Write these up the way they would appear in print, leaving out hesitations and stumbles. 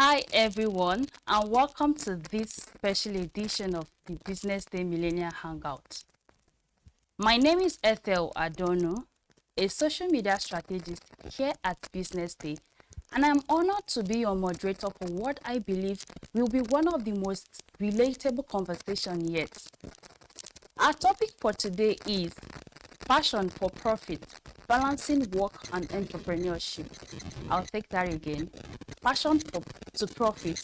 Hi everyone, and welcome to this special edition of the Business Day Millennial Hangout. My name is Ethel Adonu, a social media strategist here at Business Day, and I'm honored to be your moderator for what I believe will be one of the most relatable conversations yet. Our topic for today is passion for profit, balancing work and entrepreneurship. I'll take that again. Passion to profit,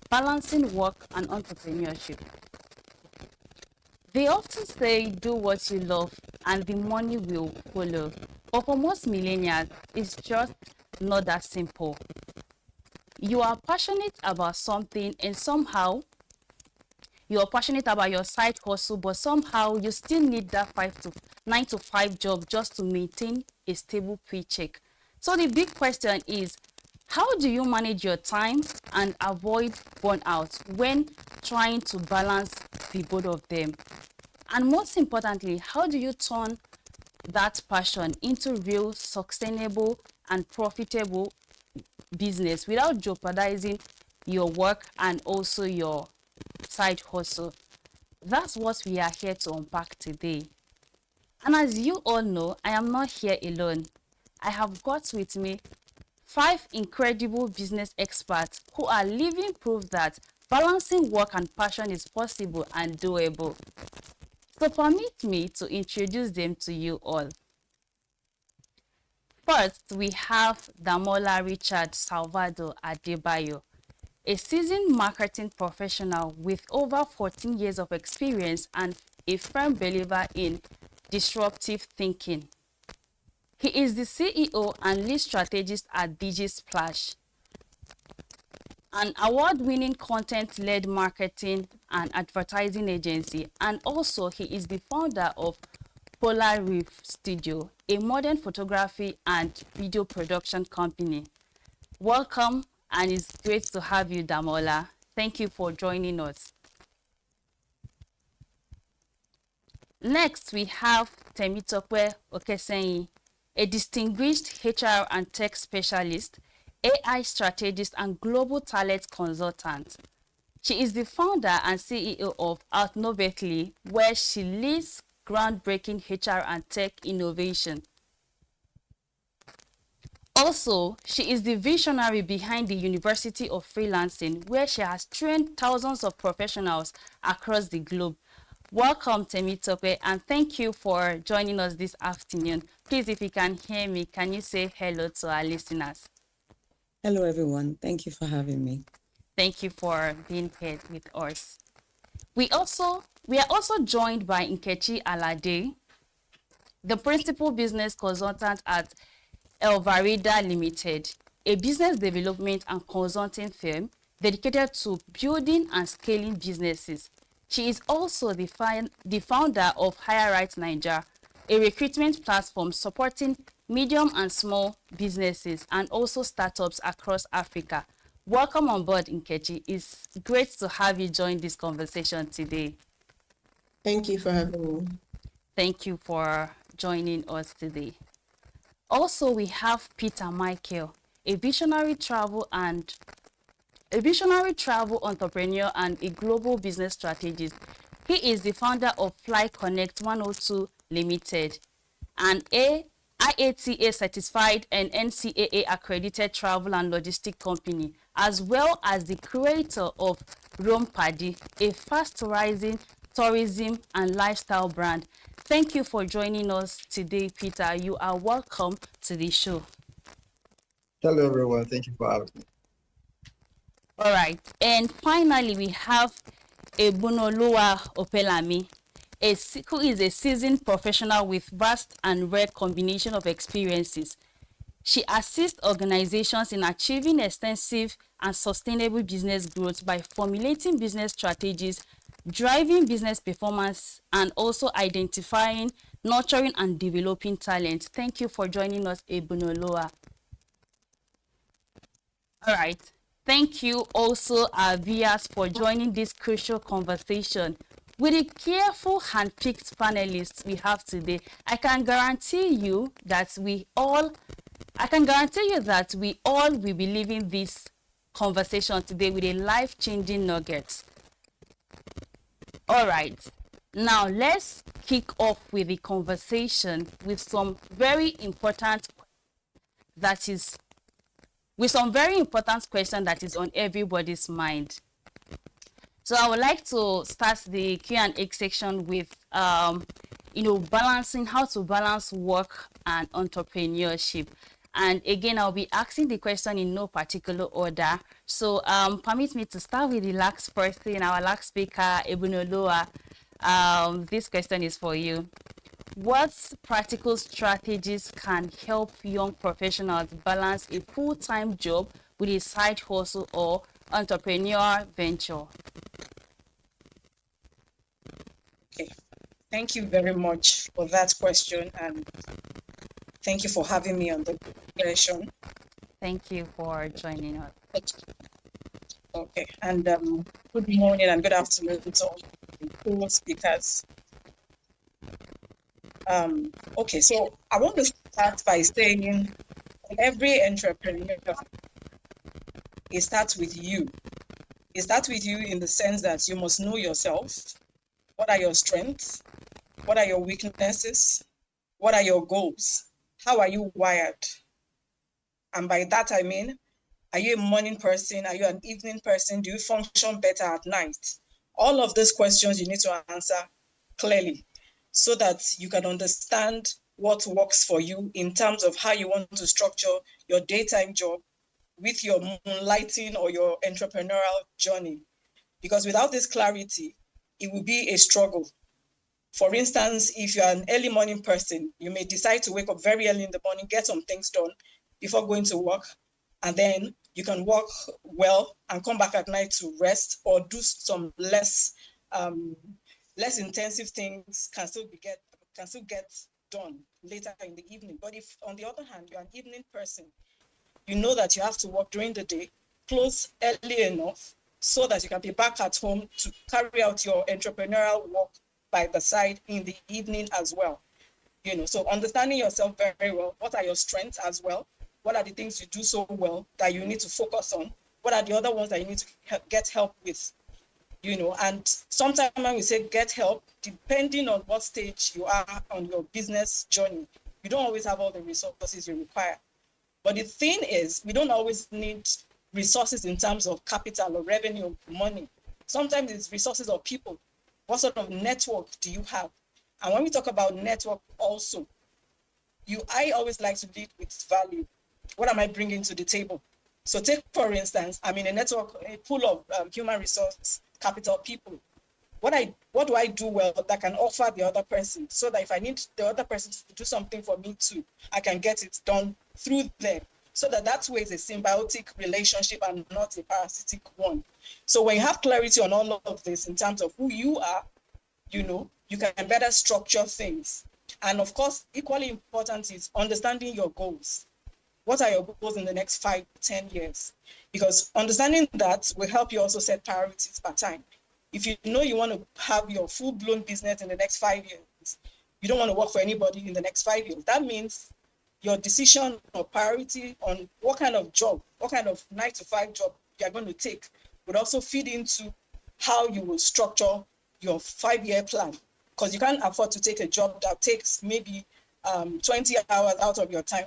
balancing work and entrepreneurship. They often say do what you love and the money will follow. But for most millennials, it's just not that simple. You are passionate about something and somehow you are passionate about your side hustle, but somehow you still need that 9 to 5 job just to maintain a stable paycheck. So the big question is, how do you manage your time and avoid burnout when trying to balance the both of them? And most importantly, how do you turn that passion into real, sustainable, and profitable business without jeopardizing your work and also your side hustle? That's what we are here to unpack today. And as you all know, I am not here alone. I have got with me 5 incredible business experts who are living proof that balancing work and passion is possible and doable. So permit me to introduce them to you all. First, we have Damola Salvador Adebayo, a seasoned marketing professional with over 14 years of experience and a firm believer in disruptive thinking. He is the CEO and lead strategist at DigiSplash, an award-winning content-led marketing and advertising agency, and also he is the founder of Polar Reef Studio, a modern photography and video production company. Welcome, and it's great to have you, Damola. Thank you for joining us. Next, we have Temitope Okeseeyin, a distinguished HR and tech specialist, AI strategist, and global talent consultant. She is the founder and CEO of Outnovately, where she leads groundbreaking HR and tech innovation. Also, she is the visionary behind the University of Freelancing, where she has trained thousands of professionals across the globe. Welcome, Temitope, and thank you for joining us this afternoon. Please, if you can hear me, can you say hello to our listeners? Hello, everyone. Thank you for having me. Thank you for being here with us. We are also joined by Nkechi Alade, the principal business consultant at Elvarida Limited, a business development and consulting firm dedicated to building and scaling businesses. She is also the founder of Hire Right Nigeria, a recruitment platform supporting medium and small businesses and also startups across Africa. Welcome on board, Nkechi. It's great to have you join this conversation today. Thank you for having me. Thank you for joining us today. Also, we have Peter Michael, a visionary travel entrepreneur and a global business strategist. He is the founder of Fly Connect 102 Limited, an IATA certified and NCAA accredited travel and logistic company, as well as the creator of Rome Paddy, a fast rising tourism and lifestyle brand. Thank you for joining us today, Peter. You are welcome to the show. Hello, everyone. Thank you for having me. All right. And finally, we have Ebunoluwa Opelami, who is a seasoned professional with vast and rare combination of experiences. She assists organizations in achieving extensive and sustainable business growth by formulating business strategies, driving business performance, and also identifying, nurturing, and developing talent. Thank you for joining us, Ebunoluwa. All right. Thank you also, our viewers, for joining this crucial conversation. With the careful hand-picked panelists we have today, I can guarantee you that we all will be living this conversation today with a life-changing nugget. All right, now let's kick off with the conversation with some very important question that is on everybody's mind. So I would like to start the Q&A section with, balancing, how to balance work and entrepreneurship. And again, I'll be asking the question in no particular order. So permit me to start with the last person, our last speaker, Ebunoloa. This question is for you. What practical strategies can help young professionals balance a full-time job with a side hustle or entrepreneur venture? Okay, thank you very much for that question, and thank you for having me on the session. Thank you for joining us. Okay, and good morning and good afternoon to all the speakers. Okay, so I want to start by saying every entrepreneur, it starts with you. It starts with you in the sense that you must know yourself. What are your strengths? What are your weaknesses? What are your goals? How are you wired? And by that, I mean, are you a morning person? Are you an evening person? Do you function better at night? All of those questions you need to answer clearly so that you can understand what works for you in terms of how you want to structure your daytime job with your moonlighting or your entrepreneurial journey. Because without this clarity, it will be a struggle. For instance, if you're an early morning person, you may decide to wake up very early in the morning, get some things done before going to work, and then you can work well and come back at night to rest or do some less intensive things can still get done later in the evening. But if, on the other hand, you're an evening person, you know that you have to work during the day, close early enough so that you can be back at home to carry out your entrepreneurial work by the side in the evening as well. So understanding yourself very well, what are your strengths as well? What are the things you do so well that you need to focus on? What are the other ones that you need to get help with? And sometimes when we say get help, depending on what stage you are on your business journey, you don't always have all the resources you require. But the thing is, we don't always need resources in terms of capital or revenue or money. Sometimes it's resources of people. What sort of network do you have? And when we talk about network also, I always like to lead with value. What am I bringing to the table? So take, for instance, I'm in a network, a pool of human resource capital people. What do I do well that can offer the other person so that if I need the other person to do something for me too, I can get it done through them. So that way is a symbiotic relationship and not a parasitic one. So when you have clarity on all of this in terms of who you are, you can better structure things. And of course, equally important is understanding your goals. What are your goals in the next 5 to 10 years? Because understanding that will help you also set priorities per time. If you know you want to have your full-blown business in the next 5 years, you don't want to work for anybody in the next 5 years. That means your decision or priority on what kind of job, what kind of 9-to-5 job you're going to take would also feed into how you will structure your 5-year plan. Because you can't afford to take a job that takes maybe 20 hours out of your time.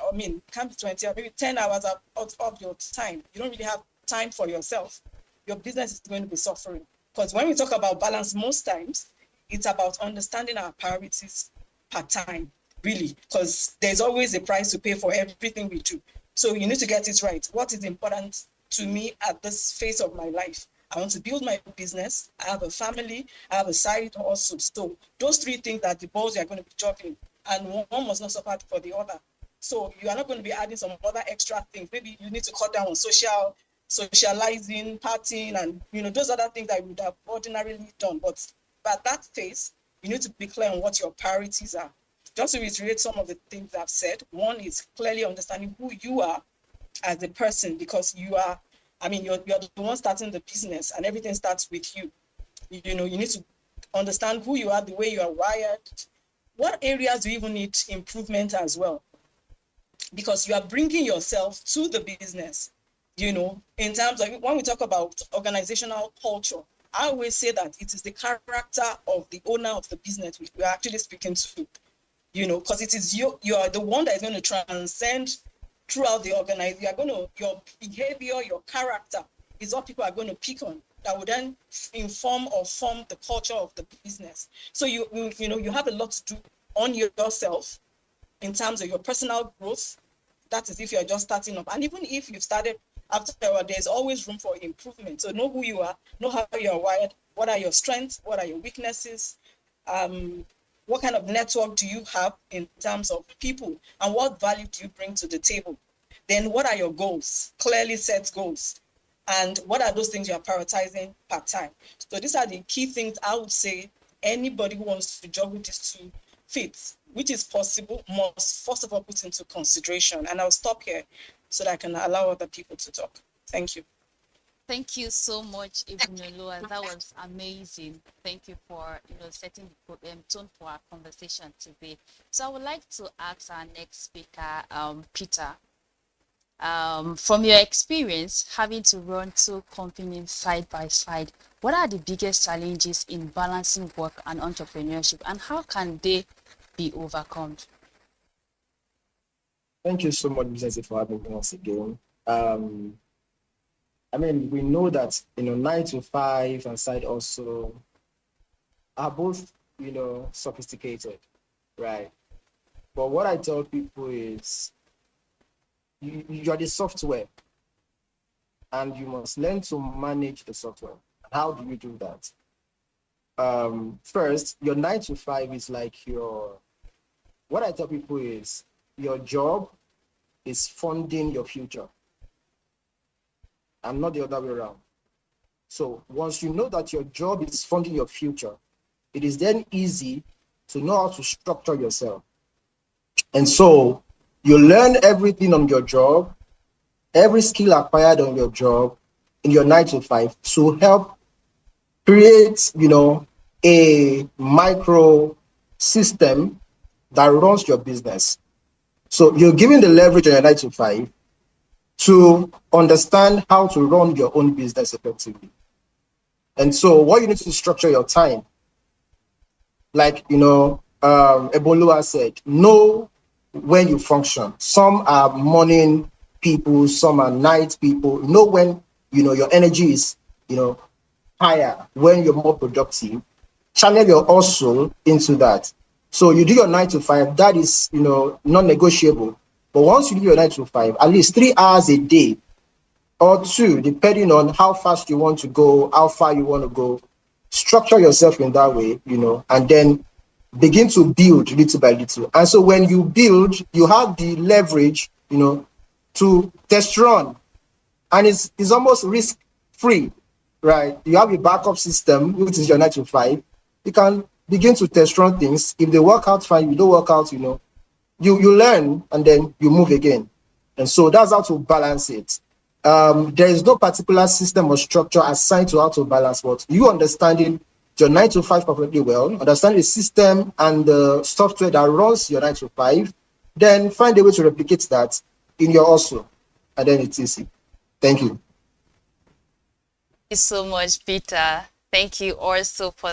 Can't be 20 hours, maybe 10 hours out of your time. You don't really have time for yourself. Your business is going to be suffering. Because when we talk about balance, most times it's about understanding our priorities per time, really, because there's always a price to pay for everything we do. So you need to get it right. What is important to me at this phase of my life? I want to build my business. I have a family. I have a side hustle. So those 3 things are the balls you're going to be juggling, and one must not suffer for the other. So you are not going to be adding some other extra things. Maybe you need to cut down on socializing, partying, and those other things that you would have ordinarily done. But at that phase, you need to be clear on what your priorities are. Just to reiterate some of the things I've said, one is clearly understanding who you are as a person, because you're the one starting the business and everything starts with you. You need to understand who you are, the way you are wired. What areas do you even need improvement as well? Because you are bringing yourself to the business. in terms of when we talk about organizational culture, I always say that it is the character of the owner of the business we're actually speaking to, because it is you are the one that is going to transcend throughout the organization. Your behavior, your character is what people are going to pick on, that will then inform or form the culture of the business. So you have a lot to do on yourself in terms of your personal growth. That is if you're just starting up. And even if you've started after a while, there's always room for improvement. So know who you are, know how you're wired, what are your strengths, what are your weaknesses, what kind of network do you have in terms of people, and what value do you bring to the table? Then what are your goals? Clearly set goals. And what are those things you are prioritizing part-time? So these are the key things I would say anybody who wants to juggle these two fits, which is possible, must first of all put into consideration. And I'll stop here so that I can allow other people to talk. Thank you. Thank you so much, Ibnulua. That was amazing. Thank you for setting the tone for our conversation today. So I would like to ask our next speaker, Peter. From your experience having to run two companies side by side, what are the biggest challenges in balancing work and entrepreneurship, and how can they be overcome? Thank you so much, BusinessDay, for having me once again. We know that 9 to 5 and side also are both sophisticated, right? But what I tell people is you are the software, and you must learn to manage the software. How do you do that? First, your 9 to 5 is like what I tell people is your job is funding your future, and not the other way around. So once you know that your job is funding your future, it is then easy to know how to structure yourself. And so you learn everything on your job, every skill acquired on your job in your 9 to 5 to help create, a micro system that runs your business. So you're given the leverage on your 9 to 5 to understand how to run your own business effectively. And so what you need to structure your time, like, Ebolua said, know when you function. Some are morning people, some are night people. Know when, your energy is, higher, when you're more productive. Channel your hustle into that. So you do your 9 to 5, that is, non-negotiable. But once you do your 9 to 5, at least 3 hours a day or 2, depending on how fast you want to go, how far you want to go, structure yourself in that way, and then begin to build little by little. And so when you build, you have the leverage, to test run. And it's almost risk-free, right? You have a backup system, which is your 9 to 5. You can begin to test run things. If they work out fine, you don't work out, you learn, and then you move again. And so that's how to balance it. There is no particular system or structure assigned to how to balance, but you understanding your 9 to 5 perfectly well, understand the system and the software that runs your 9 to 5, then find a way to replicate that in your hustle, and then it's easy. Thank you. Thank you so much, Peter. Thank you also for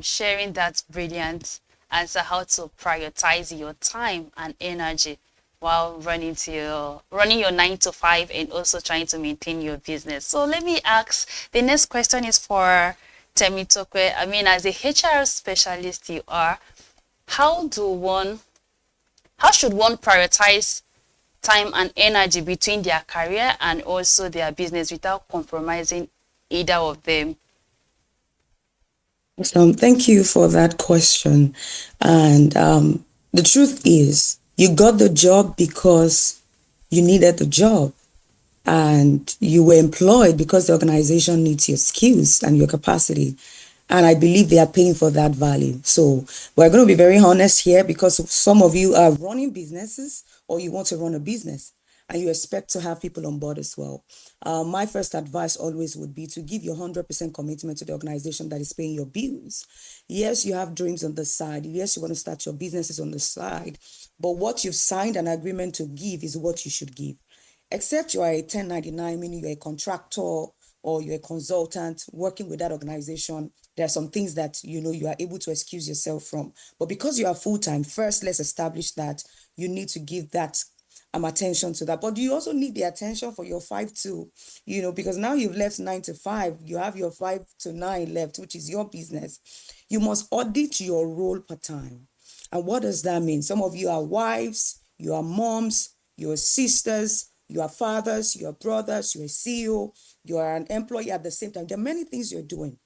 sharing that brilliant answer, how to prioritize your time and energy while running your 9 to 5 and also trying to maintain your business. So let me ask, the next question is for Temitope. As a HR specialist you are, how should one prioritize time and energy between their career and also their business without compromising either of them? Thank you for that question. And the truth is, you got the job because you needed the job, and you were employed because the organization needs your skills and your capacity. And I believe they are paying for that value. So we're going to be very honest here, because some of you are running businesses, or you want to run a business, and you expect to have people on board as well. My first advice always would be to give your 100% commitment to the organization that is paying your bills. Yes, you have dreams on the side. Yes, you want to start your businesses on the side. But what you've signed an agreement to give is what you should give. except you are a 1099, meaning you're a contractor or you're a consultant working with that organization, there are some things that you are able to excuse yourself from. But because you are full-time, first let's establish that you need to give that attention to that. But you also need the attention for your 5 to, because now you've left 9 to 5, you have your 5 to 9 left, which is your business. You must audit your role per time. And what does that mean? Some of you are wives, you are moms, you are sisters, you are fathers, you are brothers, you're a CEO, you are an employee at the same time. There are many things you're doing.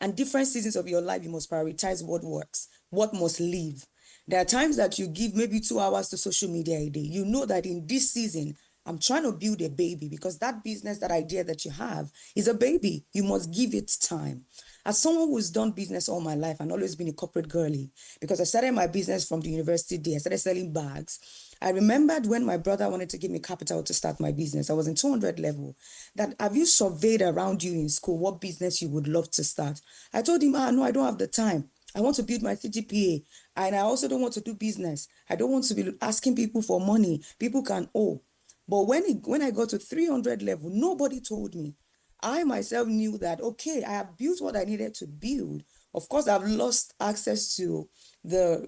And different seasons of your life, you must prioritize what works, what must live. There are times that you give maybe 2 hours to social media a day. You know that in this season, I'm trying to build a baby, because that business, that idea that you have is a baby. You must give it time. As someone who's done business all my life and always been a corporate girly, because I started my business from the university day, I started selling bags. I remembered when my brother wanted to give me capital to start my business, I was in 200 level, that have you surveyed around you in school what business you would love to start? I told him, no, I don't have the time. I want to build my CGPA, and I also don't want to do business. I don't want to be asking people for money. People can owe. But when I got to 300 level, nobody told me. I myself knew that, okay, I have built what I needed to build. Of course, I've lost access to the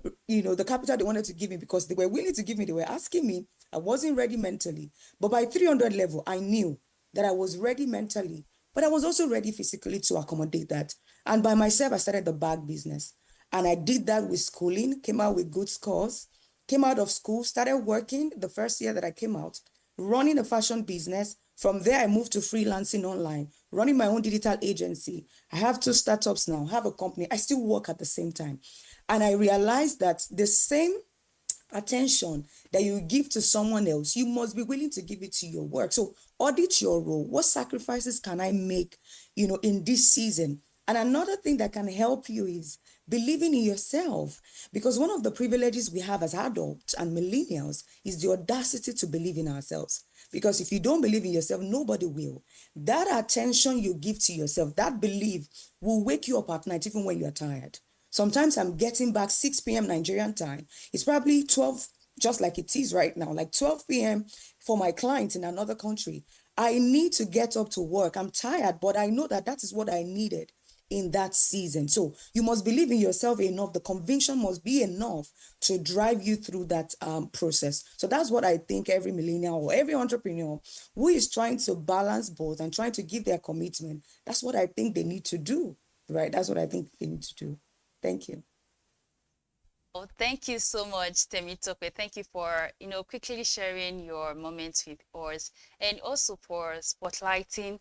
capital they wanted to give me, because they were willing to give me. They were asking me. I wasn't ready mentally. But by 300 level, I knew that I was ready mentally, but I was also ready physically to accommodate that. And by myself, I started the bag business. And I did that with schooling, came out with good scores, came out of school, started working the first year that I came out, running a fashion business. From there, I moved to freelancing online, running my own digital agency. I have 2 startups now, have a company. I still work at the same time. And I realized that the same attention that you give to someone else, you must be willing to give it to your work. So audit your role. What sacrifices can I make, in this season? And another thing that can help you is believing in yourself, because one of the privileges we have as adults and millennials is the audacity to believe in ourselves. Because if you don't believe in yourself, nobody will. That attention you give to yourself, that belief will wake you up at night even when you're tired. Sometimes I'm getting back 6 p.m. Nigerian time. It's probably 12, just like it is right now, like 12 p.m. for my clients in another country. I need to get up to work. I'm tired, but I know that that is what I needed in that season. So you must believe in yourself enough. The conviction must be enough to drive you through that process. So that's what I think every millennial or every entrepreneur who is trying to balance both and trying to give their commitment, that's what I think they need to do, right? That's what I think they need to do. Thank you. Oh, thank you so much, Temitope. Thank you for, quickly sharing your moments with us, and also for spotlighting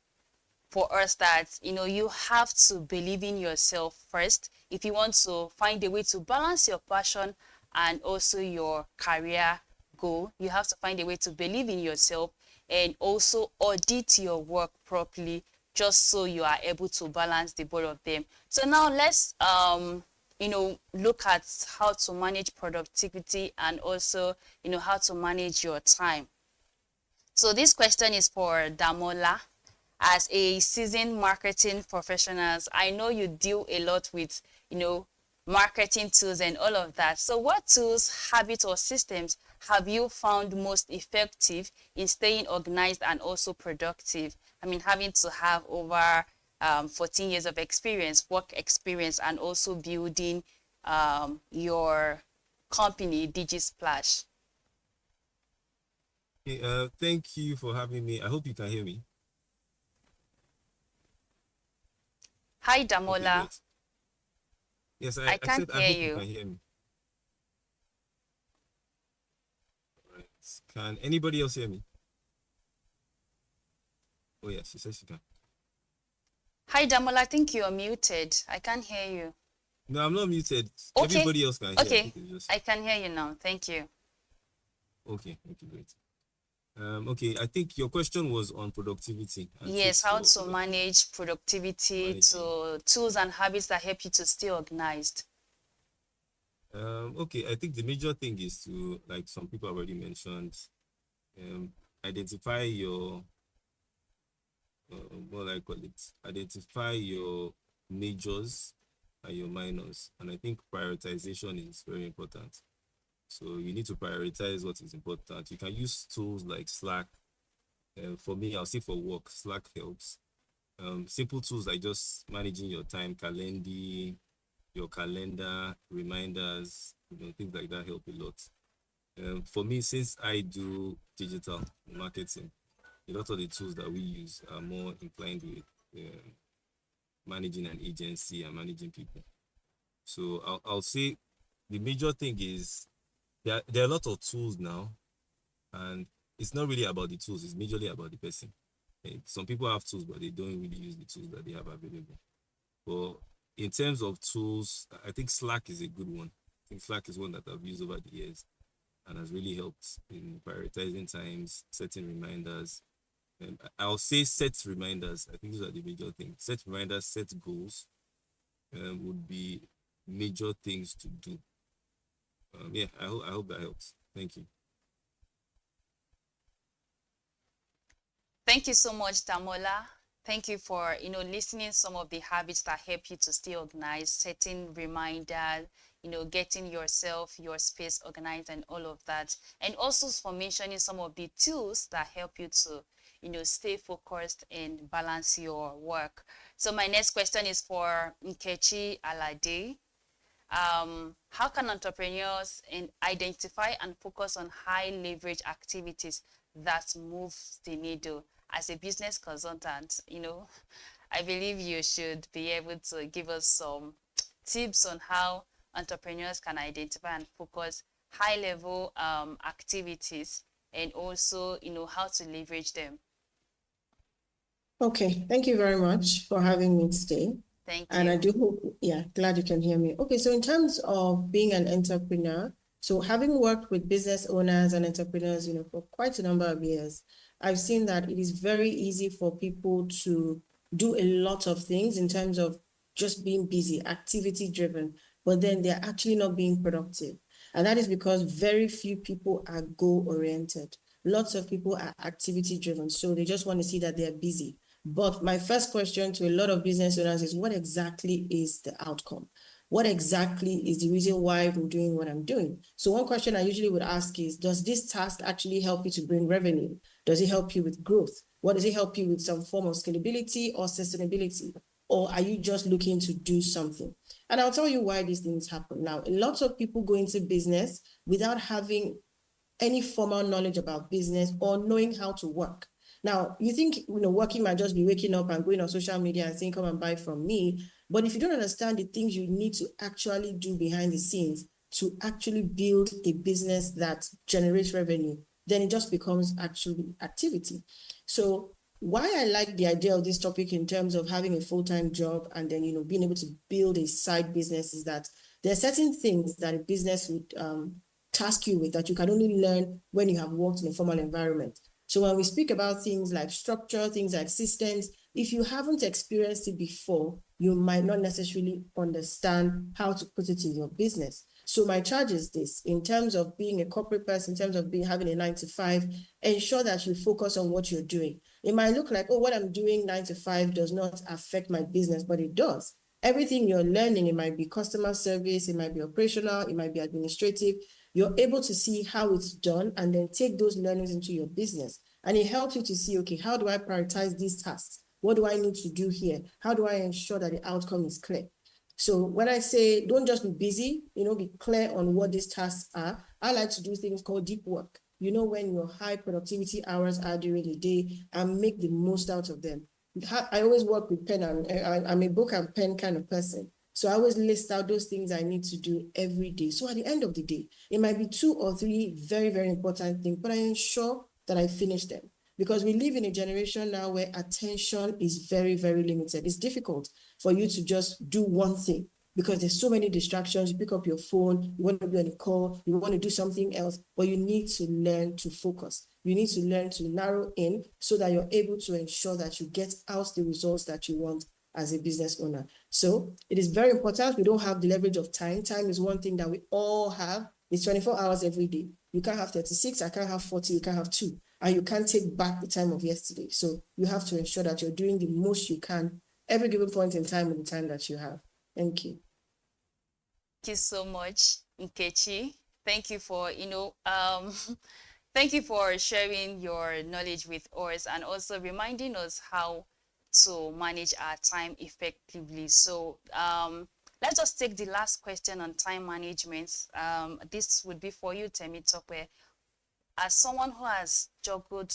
for us that, you have to believe in yourself first if you want to find a way to balance your passion and also your career goal. You have to find a way to believe in yourself and also audit your work properly, just so you are able to balance the both of them. So now let's look at how to manage productivity and also how to manage your time. So this question is for Damola. As a seasoned marketing professionals, I know you deal a lot with marketing tools and all of that. So what tools, habits, or systems have you found most effective in staying organized and also productive? I mean, having to have over 14 years of experience, work experience, and also building your company, DigiSplash. Okay, thank you for having me. I hope you can hear me. Hi, Okay, Damola. great. Yes, I I can't said I hear hope you you. can hear me. All right. Can anybody else hear me? Oh yes, she says she can. Hi, Damola. I think you're muted. I can't hear you. No, I'm not muted. Okay. Everybody else can hear. I Okay. think it's just I can hear you now. Thank you. okay. Okay, great. Okay, I think your question was on productivity and Yes, tips how for to manage productivity, managing. to tools and habits that help you to stay organized. Okay, I think the major thing is to, like some people already mentioned, identify your what I call it, identify your majors and your minors. And I think prioritization is very important. So you need to prioritize what is important. You can use tools like Slack For me, I'll say for work, Slack helps. Simple tools like just managing your time, your calendar, reminders, things like that help a lot. For me, since I do digital marketing, a lot of the tools that we use are more inclined with managing an agency and managing people. So I'll say the major thing is there are a lot of tools now, and it's not really about the tools, it's majorly about the person. Some people have tools, but they don't really use the tools that they have available. But in terms of tools, I think Slack is a good one. I think Slack is one that I've used over the years and has really helped in prioritizing times, setting reminders. And I'll say set reminders. I think those are the major things. Set reminders, set goals would be major things to do. Yeah, I hope that helps. Thank you. Thank you so much, Damola. Thank you for, listening some of the habits that help you to stay organized, setting reminders, getting yourself, your space organized and all of that. And also for mentioning some of the tools that help you to, stay focused and balance your work. So my next question is for Nkechi Alade. How can entrepreneurs identify and focus on high leverage activities that move the needle? As a business consultant, I believe you should be able to give us some tips on how entrepreneurs can identify and focus high level activities, and also, how to leverage them. Okay, thank you very much for having me today. Thank And you. I do hope, glad you can hear me. Okay, so in terms of being an entrepreneur, so having worked with business owners and entrepreneurs, for quite a number of years, I've seen that it is very easy for people to do a lot of things in terms of just being busy, activity driven, but then they're actually not being productive. And that is because very few people are goal oriented. Lots of people are activity driven. So they just want to see that they're busy. But my first question to a lot of business owners is, what exactly is the outcome? What exactly is the reason why I'm doing what I'm doing? So one question I usually would ask is, does this task actually help you to bring revenue? Does it help you with growth? What does it help you with, some form of scalability or sustainability? Or are you just looking to do something? And I'll tell you why these things happen. Now, lots of people go into business without having any formal knowledge about business or knowing how to work. Now, you think, working might just be waking up and going on social media and saying, come and buy from me. But if you don't understand the things you need to actually do behind the scenes to actually build a business that generates revenue, then it just becomes actually activity. So why I like the idea of this topic in terms of having a full-time job and then, being able to build a side business is that there are certain things that a business would task you with that you can only learn when you have worked in a formal environment. So when we speak about things like structure, things like systems, if you haven't experienced it before, you might not necessarily understand how to put it in your business. So my charge is this: in terms of being a corporate person, in terms of having a 9 to 5, ensure that you focus on what you're doing. It might look like, oh, what I'm doing 9 to 5 does not affect my business, but it does. Everything you're learning, it might be customer service, it might be operational, it might be administrative. You're able to see how it's done and then take those learnings into your business. And it helps you to see, okay, how do I prioritize these tasks? What do I need to do here? How do I ensure that the outcome is clear? So when I say don't just be busy, be clear on what these tasks are. I like to do things called deep work. When your high productivity hours are during the day, and make the most out of them. I always work with pen, and I'm a book and pen kind of person. So I always list out those things I need to do every day. So at the end of the day, it might be 2 or 3 very, very important things, but I ensure that I finish them. Because we live in a generation now where attention is very, very limited. It's difficult for you to just do one thing because there's so many distractions. You pick up your phone, you want to be on a call, you want to do something else, but you need to learn to focus. You need to learn to narrow in so that you're able to ensure that you get out the results that you want as a business owner. So it is very important. We don't have the leverage of time. Time is one thing that we all have. It's 24 hours every day. You can't have 36, I can't have 40, you can't have 2. And you can't take back the time of yesterday. So you have to ensure that you're doing the most you can every given point in time with the time that you have. Thank you. Thank you so much, Nkechi. Thank you for, Thank you for sharing your knowledge with us and also reminding us how to manage our time effectively. So let's just take the last question on time management. This would be for you, Temitope. As someone who has juggled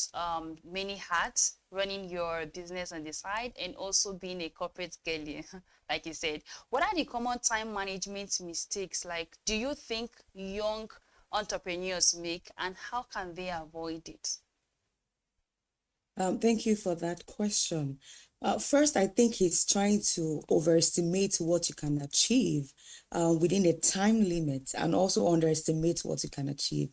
many hats, running your business on the side and also being a corporate girly, like you said, what are the common time management mistakes? Like, do you think young entrepreneurs make, and how can they avoid it? Thank you for that question. First, I think it's trying to overestimate what you can achieve within a time limit and also underestimate what you can achieve.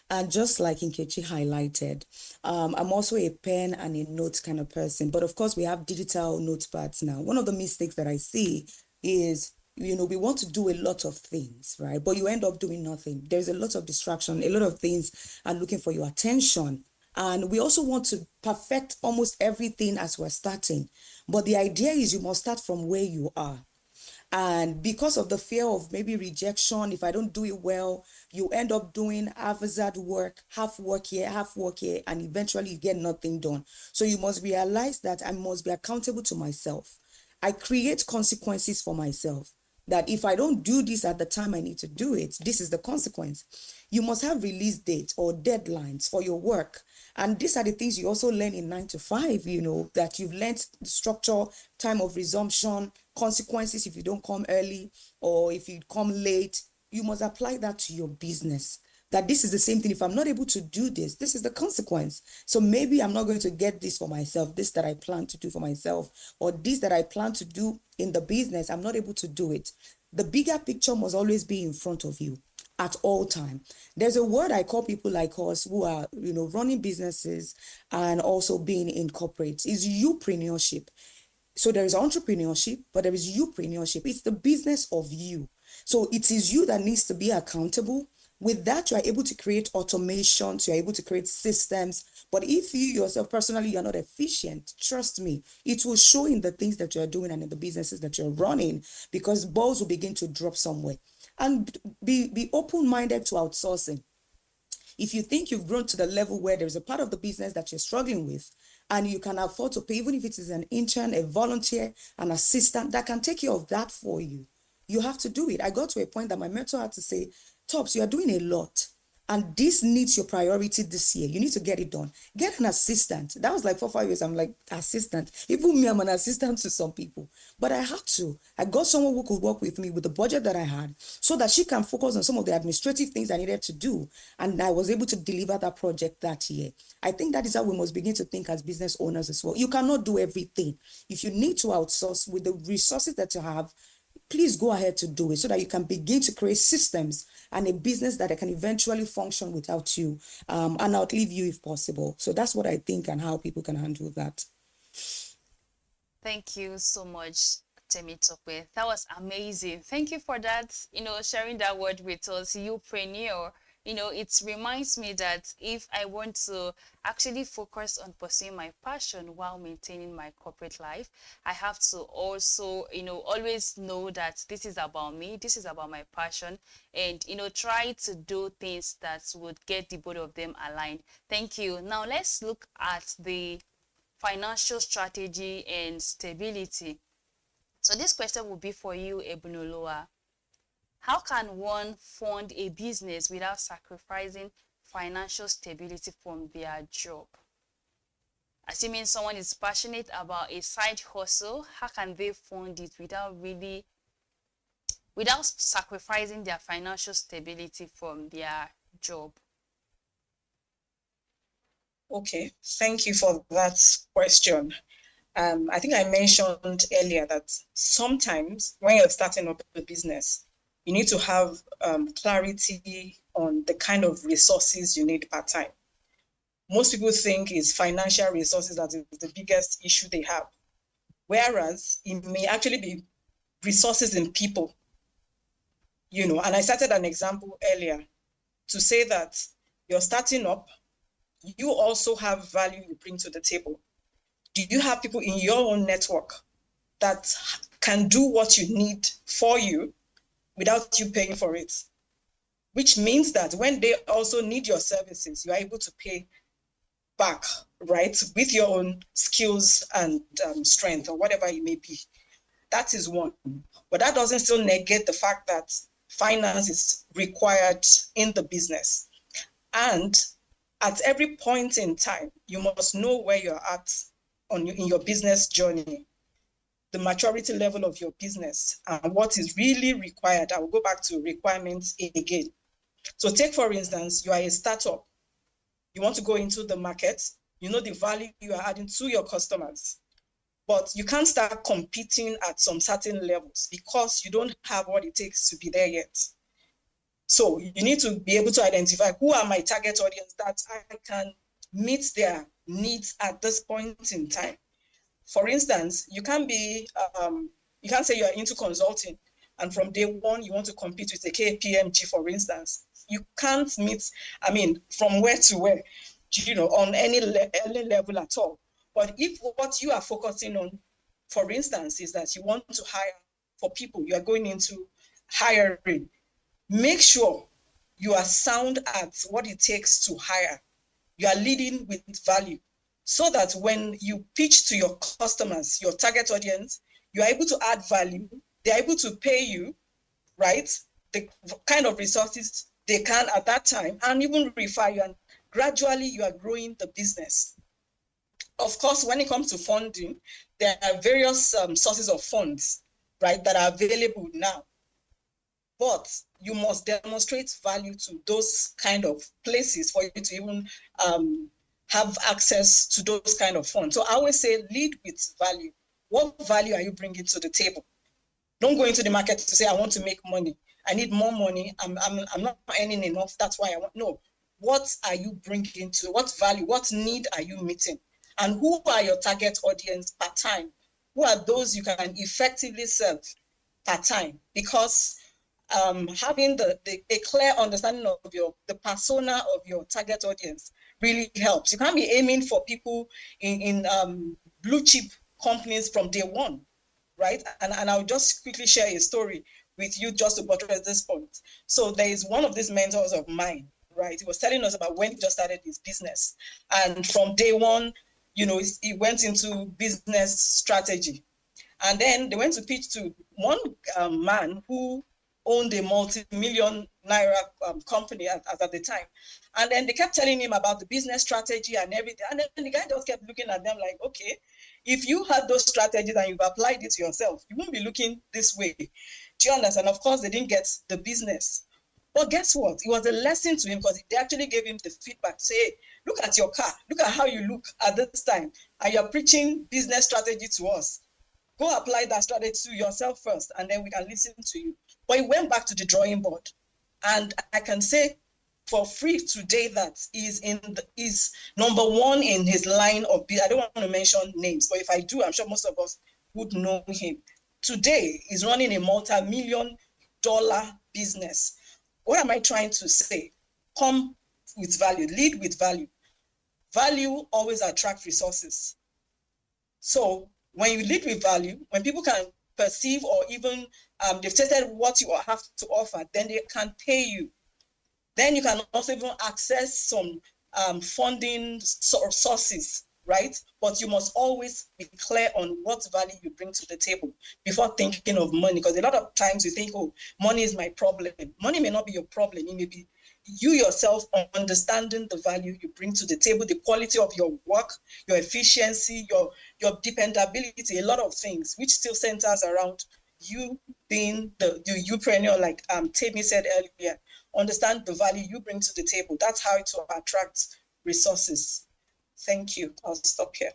And just like Nkechi highlighted, I'm also a pen and a note kind of person. But of course, we have digital notepads now. One of the mistakes that I see is we want to do a lot of things, right? But you end up doing nothing. There's a lot of distraction. A lot of things are looking for your attention. And we also want to perfect almost everything as we're starting. But the idea is you must start from where you are. And because of the fear of maybe rejection, if I don't do it well, you end up doing haphazard work, half work here, and eventually you get nothing done. So you must realize that I must be accountable to myself. I create consequences for myself. That if I don't do this at the time I need to do it, this is the consequence. You must have release dates or deadlines for your work. And these are the things you also learn in 9 to 5, that you've learned structure, time of resumption, consequences if you don't come early or if you come late. You must apply that to your business. That this is the same thing. If I'm not able to do this, this is the consequence. So maybe I'm not going to get this for myself, this that I plan to do for myself, or this that I plan to do in the business, I'm not able to do it. The bigger picture must always be in front of you at all time. There's a word I call people like us who are, running businesses and also being in corporate is youpreneurship. So there is entrepreneurship, but there is youpreneurship. It's the business of you. So it is you that needs to be accountable. With that, you are able to create automations, you're able to create systems. But if you yourself personally, you're not efficient, trust me, it will show in the things that you're doing and in the businesses that you're running, because balls will begin to drop somewhere. And be open-minded to outsourcing. If you think you've grown to the level where there's a part of the business that you're struggling with and you can afford to pay, even if it is an intern, a volunteer, an assistant that can take care of that for you, you have to do it. I got to a point that my mentor had to say, Tops, you are doing a lot. And this needs your priority this year. You need to get it done. Get an assistant. That was like 4 5 years. I'm like, assistant. Even me, I'm an assistant to some people. But I had to. I got someone who could work with me with the budget that I had so that she can focus on some of the administrative things I needed to do. And I was able to deliver that project that year. I think that is how we must begin to think as business owners as well. You cannot do everything. If you need to outsource with the resources that you have, please go ahead to do it so that you can begin to create systems and a business that can eventually function without you and outlive you if possible. So that's what I think and how people can handle that. Thank you so much, Temitope. That was amazing. Thank you for that, sharing that word with us, youpreneur. It reminds me that if I want to actually focus on pursuing my passion while maintaining my corporate life, I have to also, always know that this is about me, this is about my passion, and, try to do things that would get the both of them aligned. Thank you. Now let's look at the financial strategy and stability. So this question will be for you, Ebunoloa. How can one fund a business without sacrificing financial stability from their job? Assuming someone is passionate about a side hustle, how can they fund it without sacrificing their financial stability from their job? Okay, thank you for that question. I think I mentioned earlier that sometimes when you're starting up a business, you need to have clarity on the kind of resources you need per time. Most people think it's financial resources that is the biggest issue they have, whereas it may actually be resources in people. And I cited an example earlier to say that you're starting up, you also have value you bring to the table. Do you have people in your own network that can do what you need for you without you paying for it? which means that when they also need your services, you're able to pay back, right, with your own skills and strength or whatever it may be. That is one. But that doesn't still negate the fact that finance is required in the business. And at every point in time, you must know where you're at in your business journey, the maturity level of your business, and what is really required. I will go back to requirements again. So take, for instance, you are a startup. You want to go into the market. You know the value you are adding to your customers. But you can't start competing at some certain levels because you don't have what it takes to be there yet. So you need to be able to identify who are my target audience that I can meet their needs at this point in time. For instance, you can't say you're into consulting and from day one you want to compete with a KPMG, for instance. You can't meet, from where to where, on any level at all. But if what you are focusing on, for instance, is that you want to hire for people, you are going into hiring, make sure you are sound at what it takes to hire. You are leading with value so that when you pitch to your customers, your target audience, you are able to add value. They're able to pay you, right? The kind of resources they can at that time and even refer you. And gradually you are growing the business. Of course, when it comes to funding, there are various sources of funds, right, that are available now. But you must demonstrate value to those kind of places for you to even have access to those kind of funds. So I always say lead with value. What value are you bringing to the table? Don't go into the market to say, I want to make money. I need more money. I'm not earning enough. That's why I want. No. What are you bringing to, what value, what need are you meeting? And who are your target audience per time? Who are those you can effectively serve per time? Because having a clear understanding of the persona of your target audience really helps. You can't be aiming for people in blue chip companies from day one, right? And I'll just quickly share a story with you just to buttress this point. So there is one of these mentors of mine, right? He was telling us about when he just started his business. And from day one, he went into business strategy. And then they went to pitch to one man who owned a multi-million naira company at the time. And then they kept telling him about the business strategy and everything. And then the guy just kept looking at them like, okay, if you had those strategies and you've applied it to yourself, you won't be looking this way. Do you understand? Of course, they didn't get the business. But guess what? It was a lesson to him because they actually gave him the feedback to say, hey, look at your car. Look at how you look at this time. And you're preaching business strategy to us. Go apply that strategy to yourself first, and then we can listen to you. But he went back to the drawing board. And I can say for free today that is number one in his line of business. I don't want to mention names, but if I do, I'm sure most of us would know him. Today, he's running a multi-million-dollar business. What am I trying to say? Come with value, lead with value. Value always attracts resources. So when you lead with value, when people can perceive or even they've tested what you have to offer, then they can pay you. Then you can also even access some funding sources, right? But you must always be clear on what value you bring to the table before thinking of money. Because a lot of times you think, oh, money is my problem. Money may not be your problem. It may be you yourself understanding the value you bring to the table, the quality of your work, your efficiency, your dependability, a lot of things, which still centers around you being the youpreneur, like Temi said earlier. Understand the value you bring to the table. That's how it will attract resources. Thank you. I'll stop here.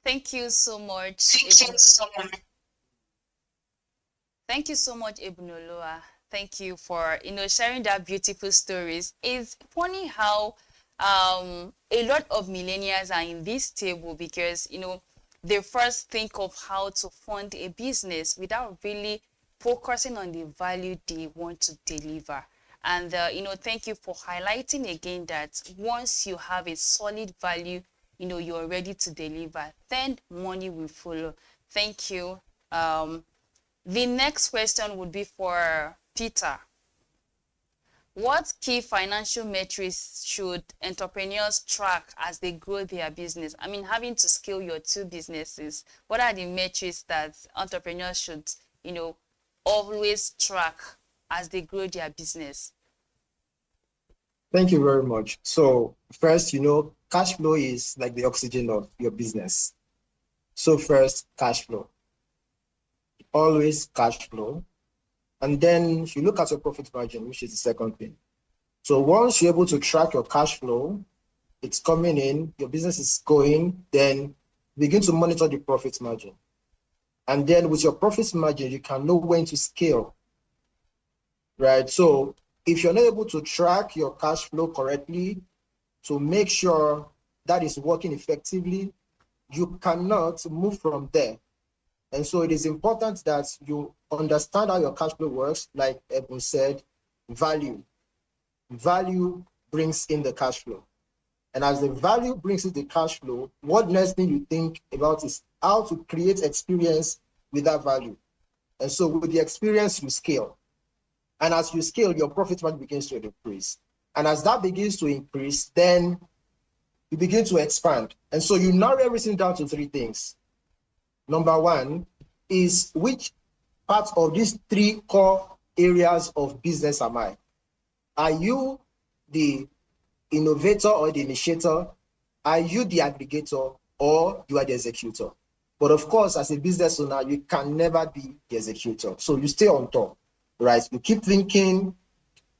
Thank you so much. Thank you so much, Ebunoluwa. Thank you for sharing that beautiful stories. It's funny how a lot of millennials are in this table because they first think of how to fund a business without really focusing on the value they want to deliver. And thank you for highlighting again that once you have a solid value, you're ready to deliver, then money will follow. Thank you. The next question would be for Peter. What key financial metrics should entrepreneurs track as they grow their business? I mean, having to scale your two businesses, what are the metrics that entrepreneurs should, always track as they grow their business? Thank you very much. So first, cash flow is like the oxygen of your business. So first, cash flow. Always cash flow. And then if you look at your profit margin, which is the second thing. So once you're able to track your cash flow, it's coming in, your business is going, then begin to monitor the profit margin. And then with your profit margin, you can know when to scale, right? So if you're not able to track your cash flow correctly to make sure that is working effectively, you cannot move from there. And so it is important that you understand how your cash flow works. Like Evan said, value. Value brings in the cash flow. And as the value brings in the cash flow, what next thing you think about is how to create experience with that value. And so with the experience, you scale. And as you scale, your profit margin begins to increase. And as that begins to increase, then you begin to expand. And so you narrow everything down to three things. Number one is, which part of these three core areas of business am I? Are you the innovator or the initiator? Are you the aggregator, or you are the executor? But of course, as a business owner, you can never be the executor. So you stay on top, right? You keep thinking,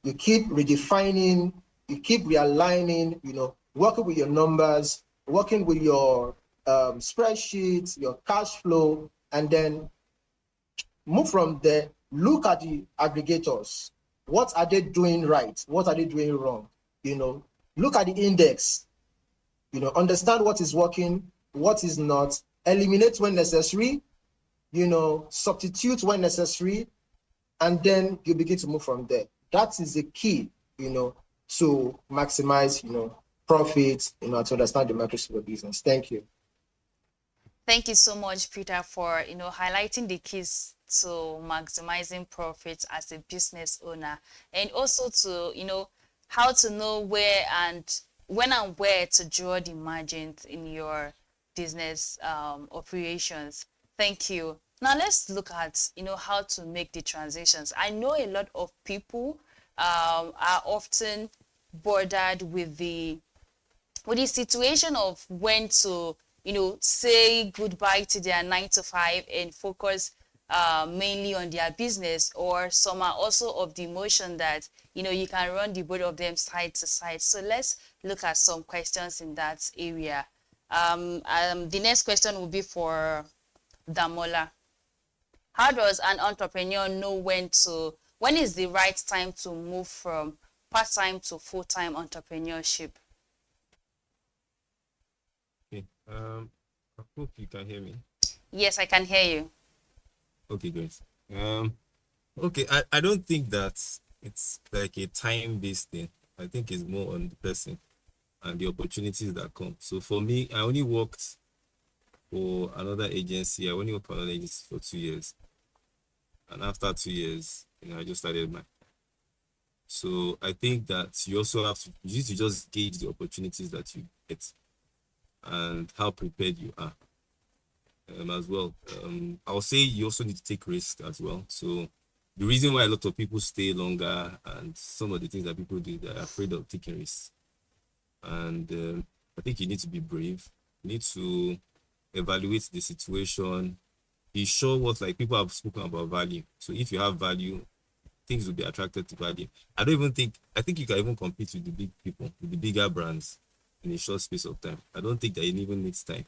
you keep redefining, you keep realigning, working with your numbers, working with your spreadsheets, your cash flow, and then move from there. Look at the aggregators. What are they doing right? What are they doing wrong? Look at the index. Understand what is working, what is not. Eliminate when necessary. Substitute when necessary, and then you begin to move from there. That is the key, to maximize, profits, to understand the metrics of your business. Thank you. Thank you so much, Peter, for highlighting the keys to maximizing profits as a business owner, and also to how to know where and when and where to draw the margins in your business operations. Thank you. Now let's look at how to make the transitions. I know a lot of people are often bothered with the situation of when to say goodbye to their 9 to 5 and focus mainly on their business, or some are also of the emotion that you can run the both of them side to side. So let's look at some questions in that area. The next question will be for Damola. How does an entrepreneur know when is the right time to move from part-time to full-time entrepreneurship? Okay. I hope you can hear me. Yes, I can hear you. Okay, great. Okay, I don't think that it's like a time-based thing. I think it's more on the person and the opportunities that come. So for me, I only worked for another agency. I only worked for another agency for 2 years. And after 2 years, I just started mine. So I think that you also have to, you need to just gauge the opportunities that you get and how prepared you are as well. I'll say you also need to take risks as well. So the reason why a lot of people stay longer and some of the things that people do, they're afraid of taking risks. And I think you need to be brave. You need to evaluate the situation. Be sure what, like, people have spoken about value. So if you have value, things will be attracted to value. I think you can even compete with the big people, with the bigger brands in a short space of time. I don't think that it even needs time.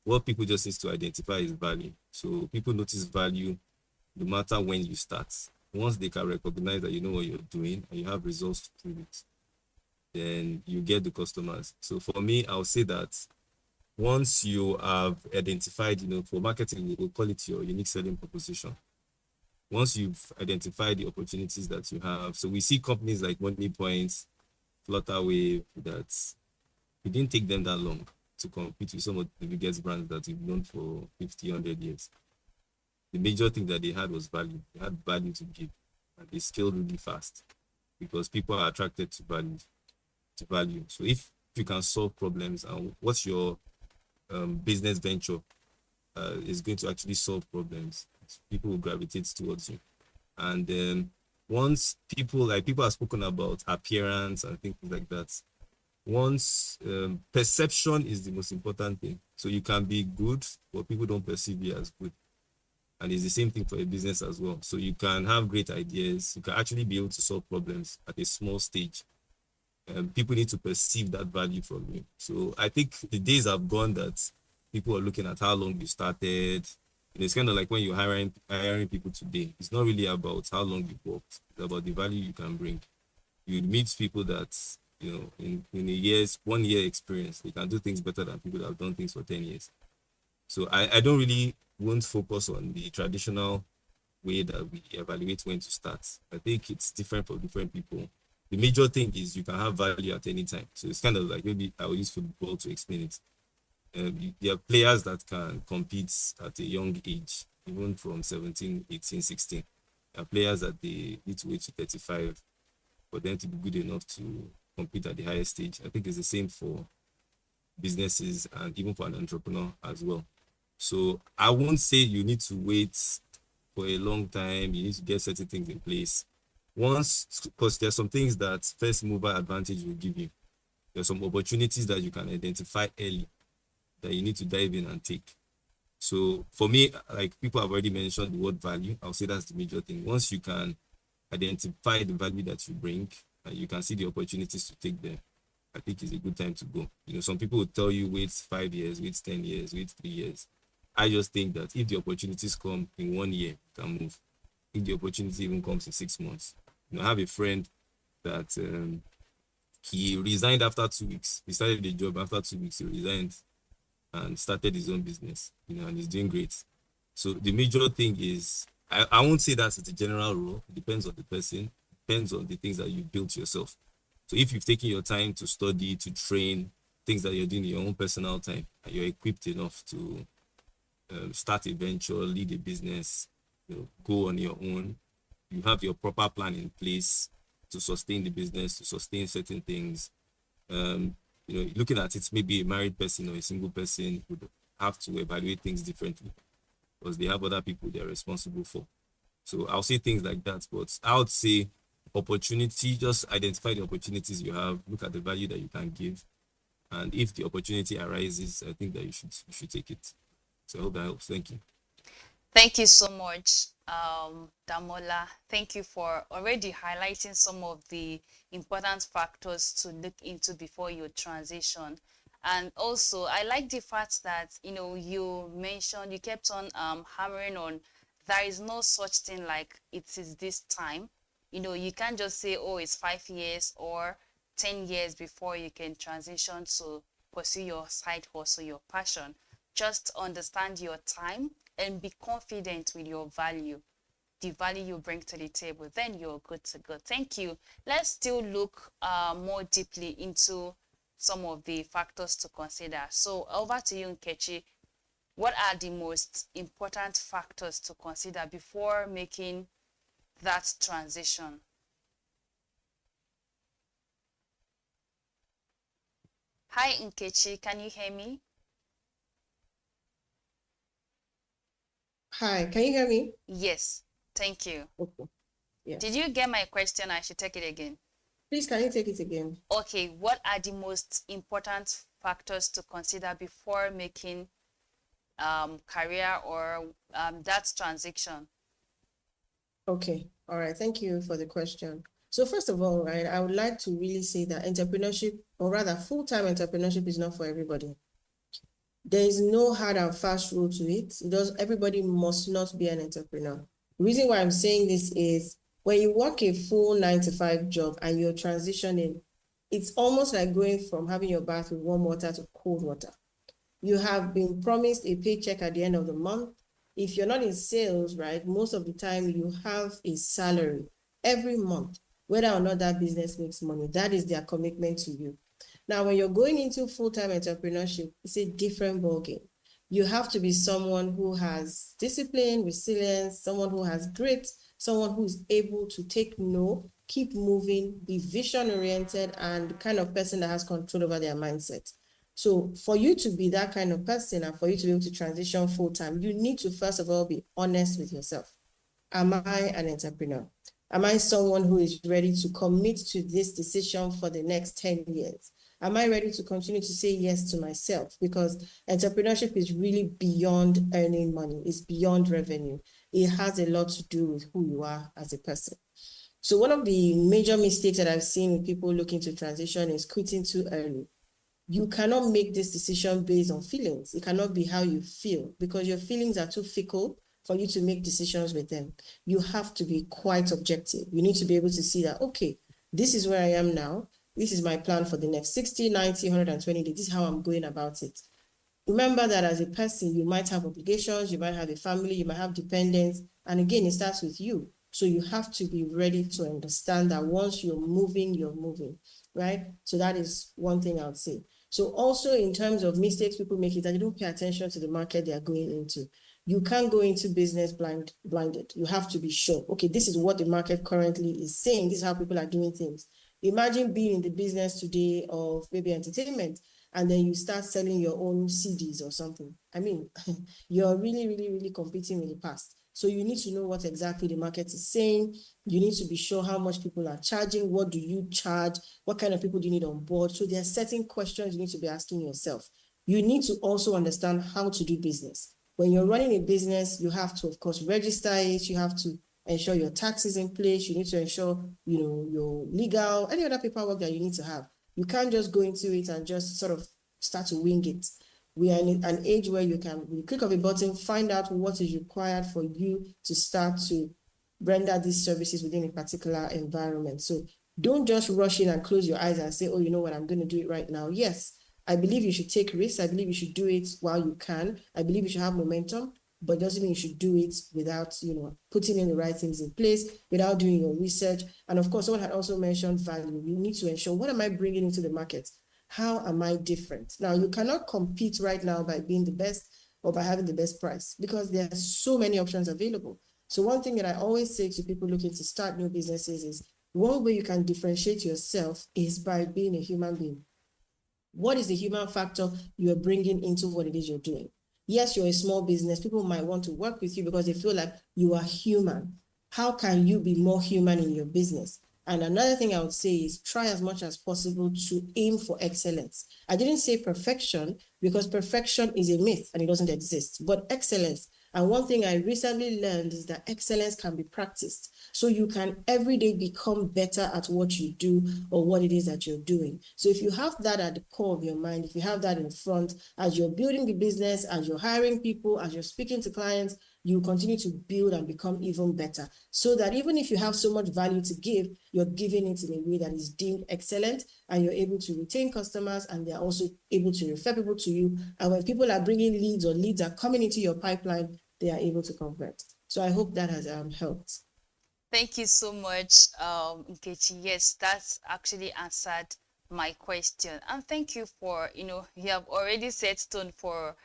What people just need to identify is value. So people notice value no matter when you start. Once they can recognize that you know what you're doing and you have results to prove it, then you get the customers. So for me, I'll say that once you have identified, for marketing, we'll call it your unique selling proposition. Once you've identified the opportunities that you have, so we see companies like Money Points, Flutterwave, that it didn't take them that long to compete with some of the biggest brands that we've known for 50, 100 years. The major thing that they had was value. They had value to give, and they scaled really fast. because people are attracted to value. So if you can solve problems, and what's your business venture is going to actually solve problems, people will gravitate towards you. And then once people have spoken about appearance and things like that, once perception is the most important thing. So you can be good, but people don't perceive you as good. And it's the same thing for a business as well. So you can have great ideas, you can actually be able to solve problems at a small stage. People need to perceive that value from you. So I think the days have gone that people are looking at how long you started. It's kind of like when you're hiring people today. It's not really about how long you worked. It's about the value you can bring. You meet people that, in a 1 year experience, they can do things better than people that have done things for 10 years. So I don't really want to focus on the traditional way that we evaluate when to start. I think it's different for different people. The major thing is you can have value at any time. So it's kind of like, maybe I will use football to explain it. There are players that can compete at a young age, even from 17, 18, 16. There are players that they need to wait to 35 for them to be good enough to compete at the highest stage. I think it's the same for businesses and even for an entrepreneur as well. So I won't say you need to wait for a long time. You need to get certain things in place. Because there's some things that first mover advantage will give you. There's some opportunities that you can identify early that you need to dive in and take. So for me, like people have already mentioned the word value, I'll say that's the major thing. Once you can identify the value that you bring, and you can see the opportunities to take them, I think it's a good time to go. Some people will tell you wait 5 years, wait 10 years, wait 3 years. I just think that if the opportunities come in 1 year, you can move. If the opportunity even comes in 6 months. I have a friend that he resigned after 2 weeks. He started the job after 2 weeks. He resigned and started his own business, and he's doing great. So the major thing is, I won't say that's the general rule. It depends on the person. It depends on the things that you built yourself. So if you've taken your time to study, to train, things that you're doing in your own personal time, and you're equipped enough to start a venture, lead a business, go on your own, you have your proper plan in place to sustain the business, to sustain certain things. Looking at it, maybe a married person or a single person would have to evaluate things differently because they have other people they're responsible for. So I'll say things like that, but I would say opportunity, just identify the opportunities you have, look at the value that you can give. And if the opportunity arises, I think that you should take it. So I hope that helps. Thank you. Thank you so much, Damola. Thank you for already highlighting some of the important factors to look into before you transition. And also, I like the fact that, you mentioned, you kept on hammering on there is no such thing like it is this time. You can't just say, oh, it's 5 years or 10 years before you can transition to pursue your side hustle, your passion. Just understand your time and be confident with your value, the value you bring to the table. Then you're good to go. Thank you. Let's still look more deeply into some of the factors to consider. So over to you, Nkechi. What are the most important factors to consider before making that transition? Hi, Nkechi. Can you hear me? Hi, can you hear me? Yes. Thank you. Okay. Yes. Did you get my question? I should take it again. Please, can you take it again? Okay. What are the most important factors to consider before making career or that transition? Okay. All right. Thank you for the question. So first of all, right, I would like to really say that entrepreneurship, or rather full-time entrepreneurship, is not for everybody. There is no hard and fast rule to it. Everybody must not be an entrepreneur. The reason why I'm saying this is when you work a full 9-to-5 job and you're transitioning, it's almost like going from having your bath with warm water to cold water. You have been promised a paycheck at the end of the month. If you're not in sales, right, most of the time you have a salary every month, whether or not that business makes money. That is their commitment to you. Now, when you're going into full-time entrepreneurship, it's a different ballgame. You have to be someone who has discipline, resilience, someone who has grit, someone who's able to take no keep moving, be vision oriented, and the kind of person that has control over their mindset. So for you to be that kind of person and for you to be able to transition full time, you need to first of all be honest with yourself. Am I an entrepreneur? Am I someone who is ready to commit to this decision for the next 10 years? Am I ready to continue to say yes to myself? Because entrepreneurship is really beyond earning money. It's beyond revenue. It has a lot to do with who you are as a person. So one of the major mistakes that I've seen with people looking to transition is quitting too early. You cannot make this decision based on feelings. It cannot be how you feel because your feelings are too fickle for you to make decisions with them. You have to be quite objective. You need to be able to see that, okay, this is where I am now. This is my plan for the next 60, 90, 120 days. This is how I'm going about it. Remember that as a person, you might have obligations, you might have a family, you might have dependents. And again, it starts with you. So you have to be ready to understand that once you're moving, right? So that is one thing I would say. So also in terms of mistakes people make is that they don't pay attention to the market they are going into. You can't go into business blinded. You have to be sure, okay, this is what the market currently is saying. This is how people are doing things. Imagine being in the business today of maybe entertainment, and then you start selling your own CDs or something. I mean, you're really competing with the past. So you need to know what exactly the market is saying. You need to be sure how much people are charging. What do you charge? What kind of people do you need on board? So there are certain questions you need to be asking yourself. You need to also understand how to do business. When you're running a business, you have to, of course, register it. You have to ensure your tax is in place. You need to ensure, your legal, any other paperwork that you need to have. You can't just go into it and just sort of start to wing it. We are in an age where you can, with a click of a button, find out what is required for you to start to render these services within a particular environment. So don't just rush in and close your eyes and say, oh, you know what, I'm going to do it right now. Yes, I believe you should take risks. I believe you should do it while you can. I believe you should have momentum, but it doesn't mean you should do it without, putting in the right things in place, without doing your research. And of course, someone had also mentioned value. You need to ensure, what am I bringing into the market? How am I different? Now, you cannot compete right now by being the best or by having the best price because there are so many options available. So one thing that I always say to people looking to start new businesses is one way you can differentiate yourself is by being a human being. What is the human factor you're bringing into what it is you're doing? Yes, you're a small business. People might want to work with you because they feel like you are human. How can you be more human in your business? And another thing I would say is try as much as possible to aim for excellence. I didn't say perfection because perfection is a myth and it doesn't exist, but excellence. And one thing I recently learned is that excellence can be practiced. So you can every day become better at what you do or what it is that you're doing. So if you have that at the core of your mind, if you have that in front, as you're building the business, as you're hiring people, as you're speaking to clients, you continue to build and become even better. So that even if you have so much value to give, you're giving it in a way that is deemed excellent and you're able to retain customers and they're also able to refer people to you. And when people are bringing leads or leads are coming into your pipeline, they are able to convert. So I hope that has helped. Thank you so much, Nkechi. Yes, that's actually answered my question. And thank you for, you have already set stone for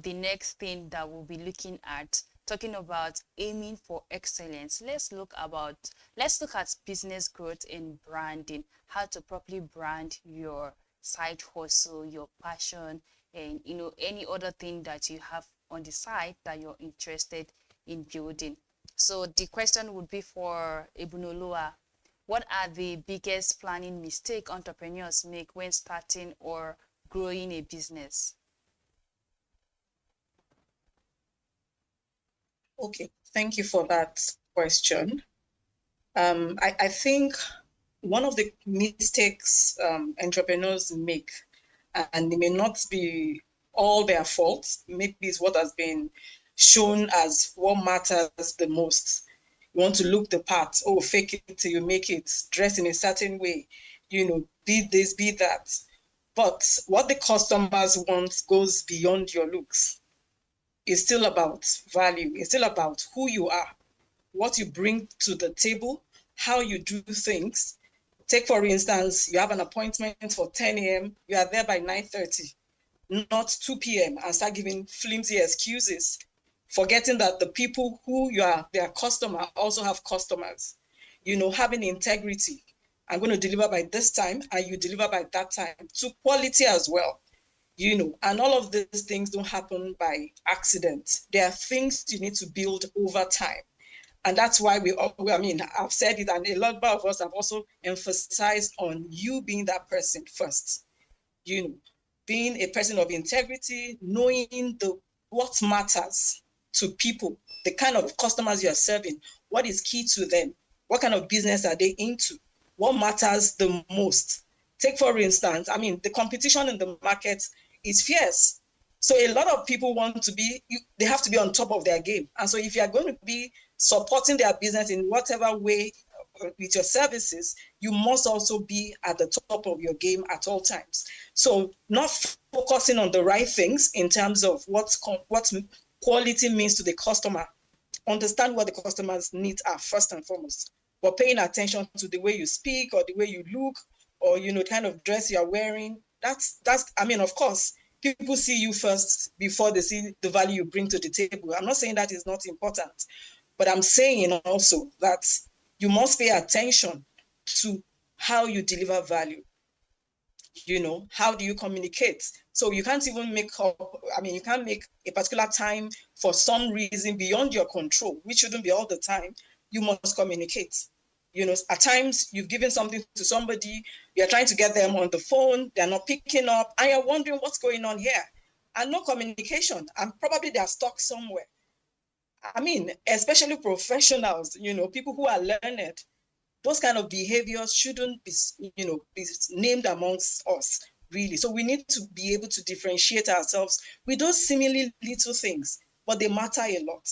the next thing that we'll be looking at, talking about aiming for excellence. Let's look at business growth and branding, how to properly brand your side hustle, your passion, and, any other thing that you have on the side that you're interested in building. So the question would be for Ebunoloa. What are the biggest planning mistake entrepreneurs make when starting or growing a business? Okay, thank you for that question. I think one of the mistakes entrepreneurs make, and it may not be all their fault, maybe it's what has been shown as what matters the most. You want to look the part, fake it till you make it, dress in a certain way, be this, be that. But what the customers want goes beyond your looks. It's still about value. It's still about who you are, what you bring to the table, how you do things. Take, for instance, you have an appointment for 10 a.m., you are there by 9:30, not 2 p.m., and start giving flimsy excuses, forgetting that the people who you are, their customer, also have customers. having integrity. I'm going to deliver by this time and you deliver by that time, to quality as well. And all of these things don't happen by accident. There are things you need to build over time. And that's why I've said it, and a lot of us have also emphasized on you being that person first. Being a person of integrity, knowing what matters to people, the kind of customers you are serving, what is key to them, what kind of business are they into, what matters the most. Take, for instance, the competition in the market is fierce. So a lot of people they have to be on top of their game. And so if you are going to be supporting their business in whatever way with your services, you must also be at the top of your game at all times. So not focusing on the right things in terms of what quality means to the customer. Understand what the customer's needs are first and foremost, but paying attention to the way you speak or the way you look or, kind of dress you're wearing. That's, of course, people see you first before they see the value you bring to the table. I'm not saying that is not important, but I'm saying also that you must pay attention to how you deliver value. How do you communicate? So you can't even you can't make a particular time for some reason beyond your control, which shouldn't be all the time. You must communicate. At times you've given something to somebody, you're trying to get them on the phone, they're not picking up, and you're wondering what's going on here. And no communication, and probably they're stuck somewhere. Especially professionals, people who are learned, those kind of behaviors shouldn't be, be named amongst us, really. So we need to be able to differentiate ourselves with those seemingly little things, but they matter a lot.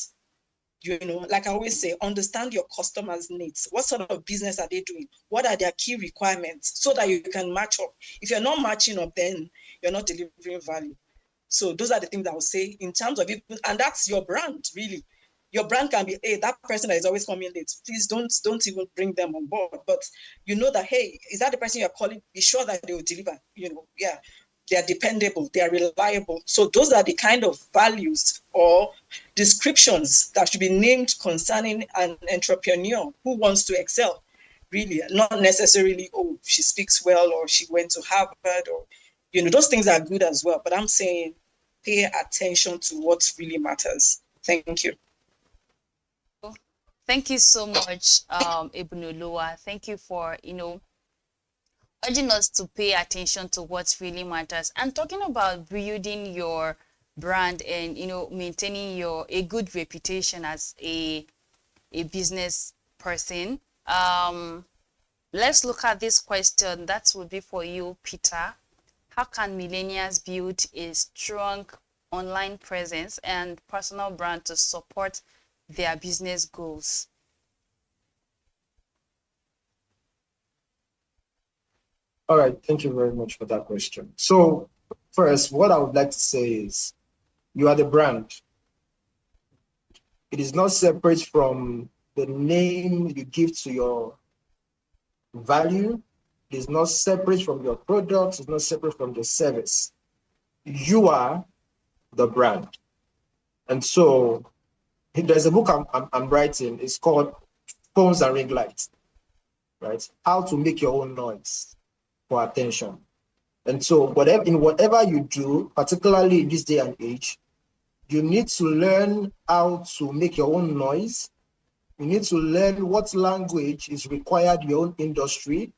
Like I always say, understand your customers' needs. What sort of business are they doing? What are their key requirements so that you can match up? If you're not matching up, then you're not delivering value. So those are the things I would say in terms of it, and that's your brand, really. Your brand can be, hey, that person that is always coming late, please don't even bring them on board. But that, hey, is that the person you're calling? Be sure that they will deliver. They are dependable, they are reliable. So those are the kind of values or descriptions that should be named concerning an entrepreneur who wants to excel. Really, not necessarily, oh, she speaks well or she went to Harvard or, those things are good as well. But I'm saying pay attention to what really matters. Thank you. Thank you so much, Ebunoluwa. Thank you for, urging us to pay attention to what really matters. And talking about building your brand and, maintaining a good reputation as a business person. Let's look at this question. That would be for you, Peter. How can millennials build a strong online presence and personal brand to support their business goals? All right, thank you very much for that question. So first, what I would like to say is you are the brand. It is not separate from the name you give to your value. It is not separate from your product. It's not separate from the service. You are the brand. And so there's a book I'm writing. It's called Phones and Ring Lights, right? How to make your own noise for attention. And so whatever you do, particularly in this day and age, you need to learn how to make your own noise. You need to learn what language is required in your own industry.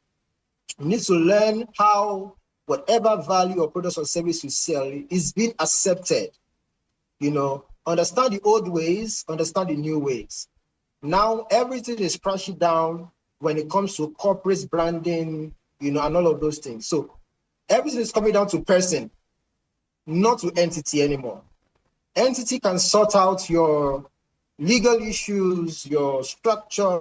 You need to learn how whatever value or product or service you sell is being accepted. Understand the old ways, understand the new ways. Now everything is crashing down when it comes to corporate branding, and all of those things. So everything is coming down to person, not to entity anymore. Entity can sort out your legal issues, your structure,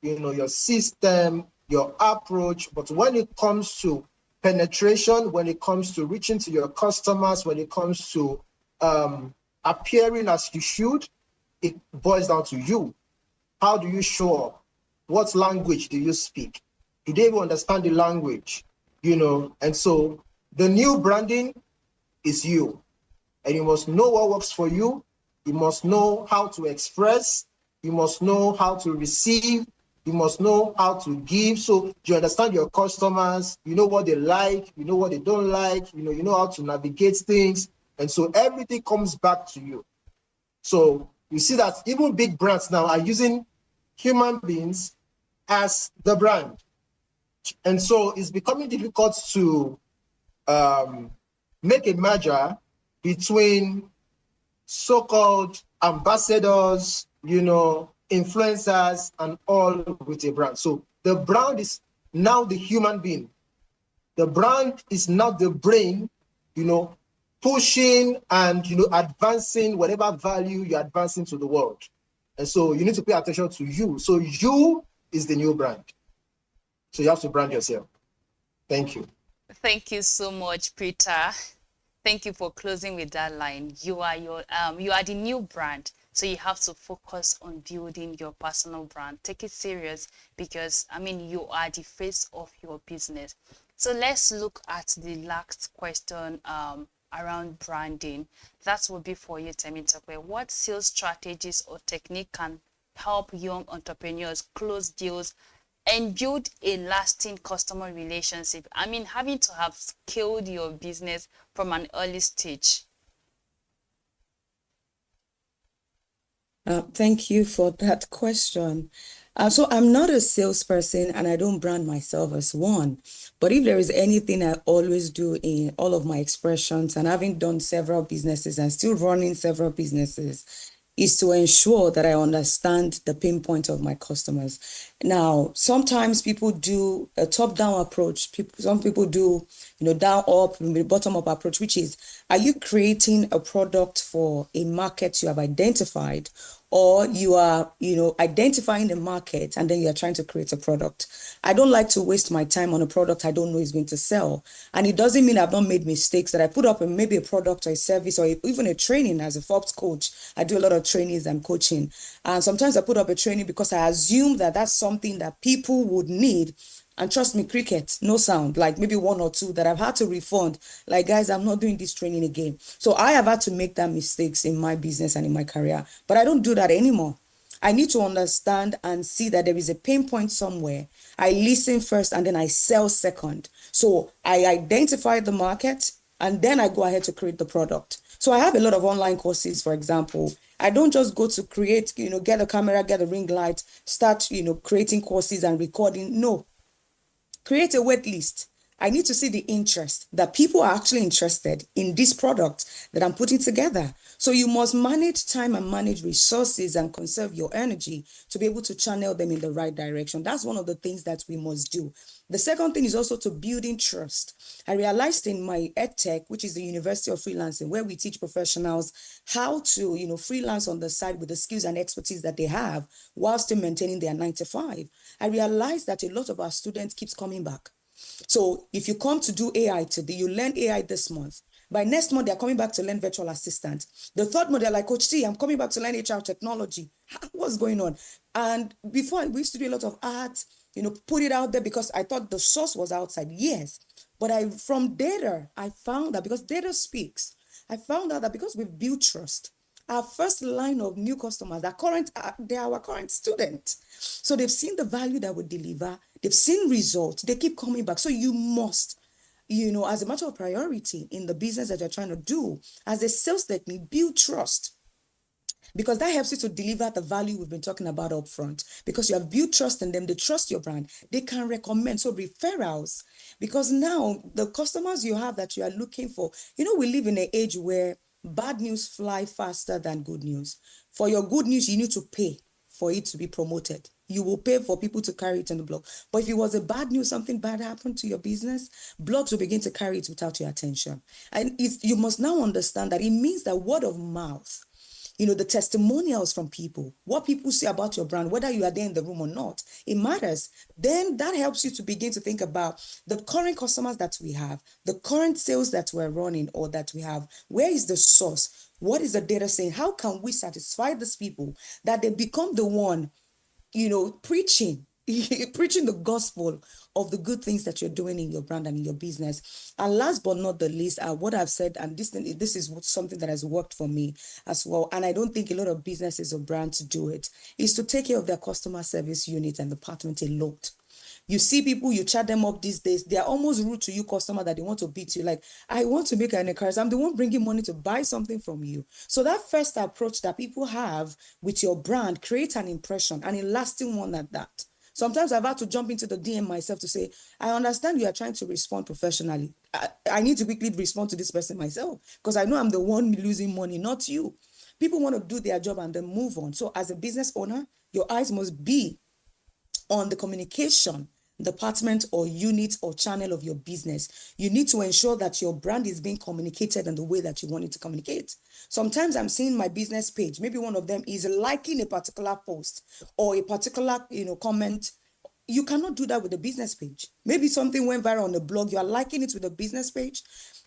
your system, your approach. But when it comes to penetration, when it comes to reaching to your customers, when it comes to appearing as you should, it boils down to you. How do you show up? What language do you speak? Do they even understand the language? And so the new branding is you. And you must know what works for you. You must know how to express. You must know how to receive. You must know how to give. So you understand your customers, you know what they like, you know what they don't like, you know how to navigate things. And so everything comes back to you. So you see that even big brands now are using human beings as the brand. And so it's becoming difficult to make a merger between so-called ambassadors, influencers, and all with a brand. So the brand is now the human being. The brand is now the brain, pushing and, advancing whatever value you're advancing to the world. And so you need to pay attention to you. So you is the new brand. So you have to brand yourself. Thank you. Thank you so much, Peter. Thank you for closing with that line. You are the new brand. So you have to focus on building your personal brand. Take it serious because you are the face of your business. So let's look at the last question around branding. That will be for you, Temitope. What sales strategies or technique can help young entrepreneurs close deals and build a lasting customer relationship? Having to have scaled your business from an early stage. Thank you for that question. So I'm not a salesperson and I don't brand myself as one. But if there is anything I always do in all of my expressions, and having done several businesses and still running several businesses, is to ensure that I understand the pain point of my customers. Now, sometimes people do a top-down approach. Some people do, down up, bottom-up approach, which is, are you creating a product for a market you have identified, or you are, identifying the market and then you are trying to create a product? I don't like to waste my time on a product I don't know is going to sell. And it doesn't mean I've not made mistakes, that I put up maybe a product or a service or even a training. As a Forbes coach, I do a lot of trainings and coaching. And sometimes I put up a training because I assume that that's something that people would need. And trust me, cricket, no sound, like maybe one or two that I've had to refund. Like, guys, I'm not doing this training again. So I have had to make that mistakes in my business and in my career, but I don't do that anymore. I need to understand and see that there is a pain point somewhere. I listen first and then I sell second. So I identify the market and then I go ahead to create the product. So I have a lot of online courses, for example. I don't just go to create, get a camera, get a ring light, start, creating courses and recording. No. Create a wait list. I need to see the interest, that people are actually interested in this product that I'm putting together. So you must manage time and manage resources and conserve your energy to be able to channel them in the right direction. That's one of the things that we must do. The second thing is also to building trust. I realized in my EdTech, which is the University of Freelancing, where we teach professionals how to, freelance on the side with the skills and expertise that they have while still maintaining their 9 to 5. I realized that a lot of our students keeps coming back. So if you come to do AI today, you learn AI this month. By next month, they're coming back to learn virtual assistant. The third month, they're like, Coach T, I'm coming back to learn HR technology. What's going on? And before, we used to do a lot of art, put it out there because I thought the source was outside. Yes. But from data, I found that because data speaks, I found out that because we've built trust, our first line of new customers, they are our current students. So they've seen the value that we deliver. They've seen results. They keep coming back. So you must, as a matter of priority in the business that you're trying to do, as a sales technique, build trust. Because that helps you to deliver the value we've been talking about up front. Because you have built trust in them, they trust your brand, they can recommend. So referrals, because now the customers you have that you are looking for, we live in an age where bad news fly faster than good news. For your good news, you need to pay for it to be promoted. You will pay for people to carry it on the blog. But if it was a bad news, something bad happened to your business, blogs will begin to carry it without your attention. And you must now understand that it means that word of mouth, the testimonials from people, what people say about your brand, whether you are there in the room or not, it matters. Then that helps you to begin to think about the current customers that we have, the current sales that we're running or that we have. Where is the source? What is the data saying? How can we satisfy these people that they become the one, preaching preaching the gospel of the good things that you're doing in your brand and in your business. And last but not the least, what I've said, and this is something that has worked for me as well, and I don't think a lot of businesses or brands do it, is to take care of their customer service unit and department a lot. You see people, you chat them up these days, they are almost rude to you, customer, that they want to beat you. Like, I want to make an encouragement. I'm the one bringing money to buy something from you. So that first approach that people have with your brand creates an impression, and a lasting one at that. Sometimes I've had to jump into the DM myself to say, I understand you are trying to respond professionally. I need to quickly respond to this person myself, because I know I'm the one losing money, not you. People want to do their job and then move on. So as a business owner, your eyes must be on the communication department or unit or channel of your business. You need to ensure that your brand is being communicated in the way that you want it to communicate. Sometimes I'm seeing my business page, maybe one of them is liking a particular post or a particular comment. You cannot do that with a business page. Maybe something went viral on the blog, you are liking it with a business page.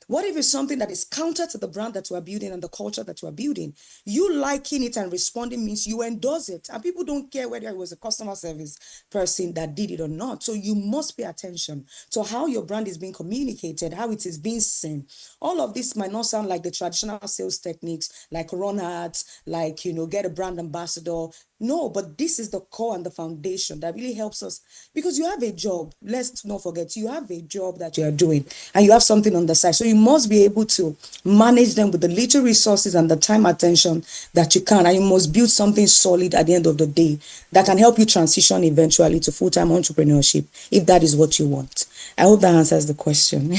What if it's something that is counter to the brand that you are building and the culture that you are building? You liking it and responding means you endorse it. And people don't care whether it was a customer service person that did it or not. So you must pay attention to how your brand is being communicated, how it is being seen. All of this might not sound like the traditional sales techniques, like run ads, like, get a brand ambassador. No, but this is the core and the foundation that really helps us, because you have a job. Let's not forget, you have a job that you are doing and you have something on the side. So you must be able to manage them with the little resources and the time attention that you can. And you must build something solid at the end of the day that can help you transition eventually to full-time entrepreneurship, if that is what you want. I hope that answers the question.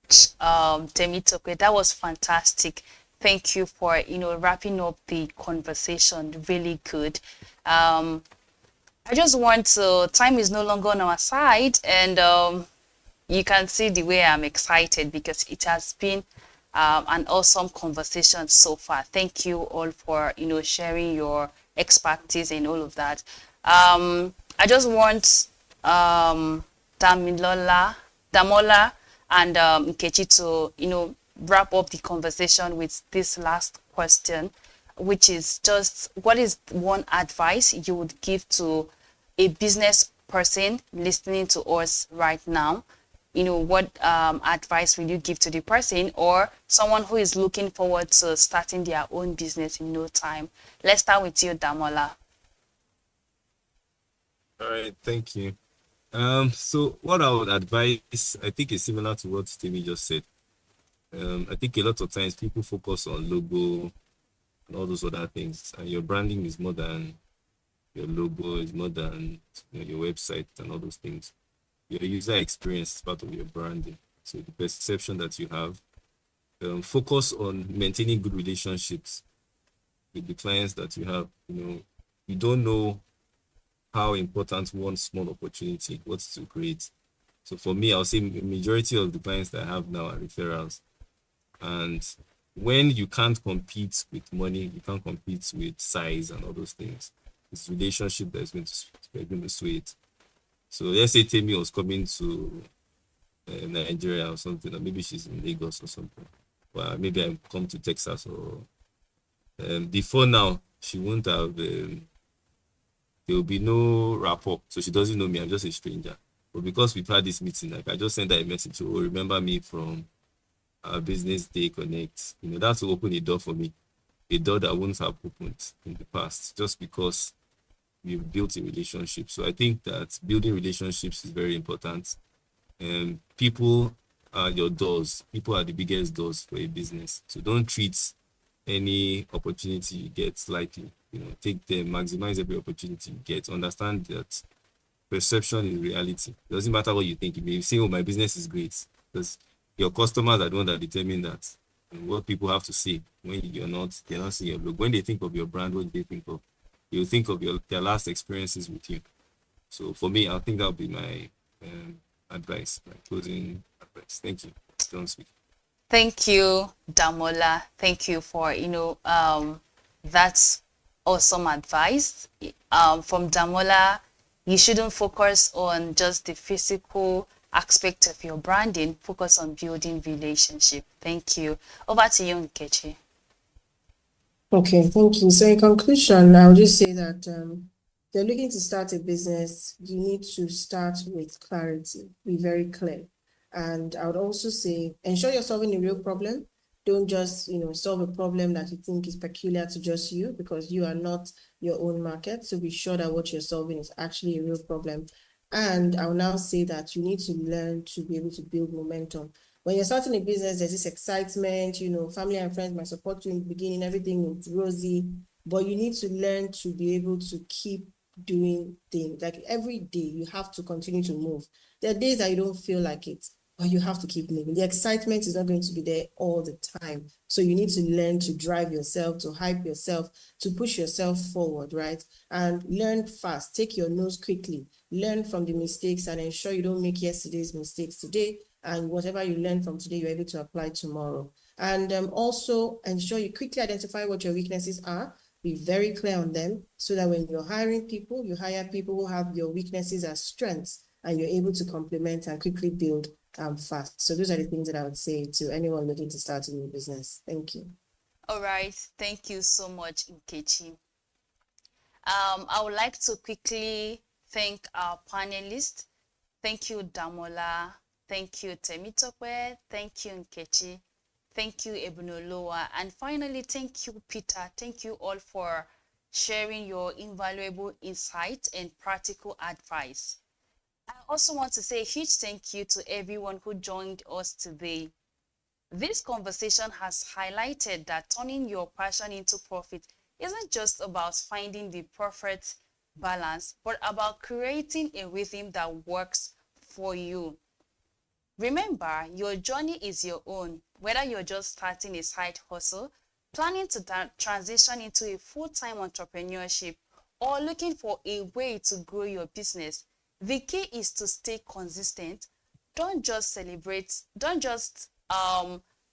Temitope, that was fantastic. Thank you for wrapping up the conversation. Really good. I just want to, time is no longer on our side, and you can see the way I'm excited, because it has been an awesome conversation so far. Thank you all for sharing your expertise and all of that. I just want Damola and Nkechi to wrap up the conversation with this last question, which is just, what is one advice you would give to a business person listening to us right now? What advice will you give to the person or someone who is looking forward to starting their own business in no time? Let's start with you, Damola. All right, thank you. So what I would advise, I think, is similar to what Timmy just said. I think a lot of times people focus on logo and all those other things, and your branding is more than your logo, is more than your website and all those things. Your user experience is part of your branding. So the perception that you have, focus on maintaining good relationships with the clients that you have. You don't know how important one small opportunity was to create. So for me, I'll say majority of the clients that I have now are referrals. And when you can't compete with money, you can't compete with size and all those things. It's relationship that's going to sway it. So let's say Temi was coming to Nigeria or something, or maybe she's in Lagos or something. Well, maybe I come to Texas, or before now, she won't have, there will be no rapport. So she doesn't know me, I'm just a stranger. But because we've had this meeting, like I just sent her a message, oh, remember me from our BusinessDay Connect. That's to open a door for me, a door that wouldn't have opened in the past, just because we've built a relationship. So I think that building relationships is very important. And people are your doors. People are the biggest doors for a business. So don't treat any opportunity you get lightly. Take them, maximize every opportunity you get. Understand that perception is reality. It doesn't matter what you think. You may say, oh, my business is great, because your customers are the ones that determine that. And what people have to say when they're not seeing your logo. When they think of your brand, what do they think of? You'll think of their last experiences with you. So for me, I think that would be my advice, my closing advice. Thank you. Don't speak. Thank you, Damola. Thank you for that's awesome advice. From Damola, you shouldn't focus on just the physical aspect of your branding. Focus on building relationship. Thank you. Over to you, Nkechi. Okay, thank you. So in conclusion, I'll just say that you're looking to start a business, you need to start with clarity. Be very clear. And I would also say, ensure you're solving a real problem. Don't just, solve a problem that you think is peculiar to just you, because you are not your own market. So be sure that what you're solving is actually a real problem. And I'll now say that you need to learn to be able to build momentum. When you're starting a business, there's this excitement, family and friends might support you in the beginning, everything is rosy, but you need to learn to be able to keep doing things. Like every day, you have to continue to move. There are days that you don't feel like it, but you have to keep moving. The excitement is not going to be there all the time. So you need to learn to drive yourself, to hype yourself, to push yourself forward, right? And learn fast. Take your notes quickly. Learn from the mistakes and ensure you don't make yesterday's mistakes today. And whatever you learn from today, you're able to apply tomorrow. And also ensure you quickly identify what your weaknesses are. Be very clear on them so that when you're hiring people, you hire people who have your weaknesses as strengths and you're able to complement and quickly build fast. So those are the things that I would say to anyone looking to start a new business. Thank you. All right. Thank you so much, Nkechi. I would like to quickly thank our panelists. Thank you, Damola. Thank you, Temitope. Thank you, Nkechi. Thank you, Ebunolowa. And finally, thank you, Peter. Thank you all for sharing your invaluable insight and practical advice. I also want to say a huge thank you to everyone who joined us today. This conversation has highlighted that turning your passion into profit isn't just about finding the perfect balance, but about creating a rhythm that works for you. Remember, your journey is your own, whether you're just starting a side hustle, planning to transition into a full-time entrepreneurship, or looking for a way to grow your business. The key is to stay consistent. Don't just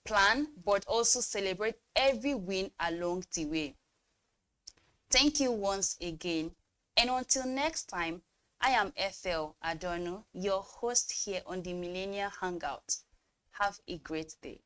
plan, but also celebrate every win along the way. Thank you once again. And until next time, I am Ethel Adonu, your host here on the Millennial Hangout. Have a great day.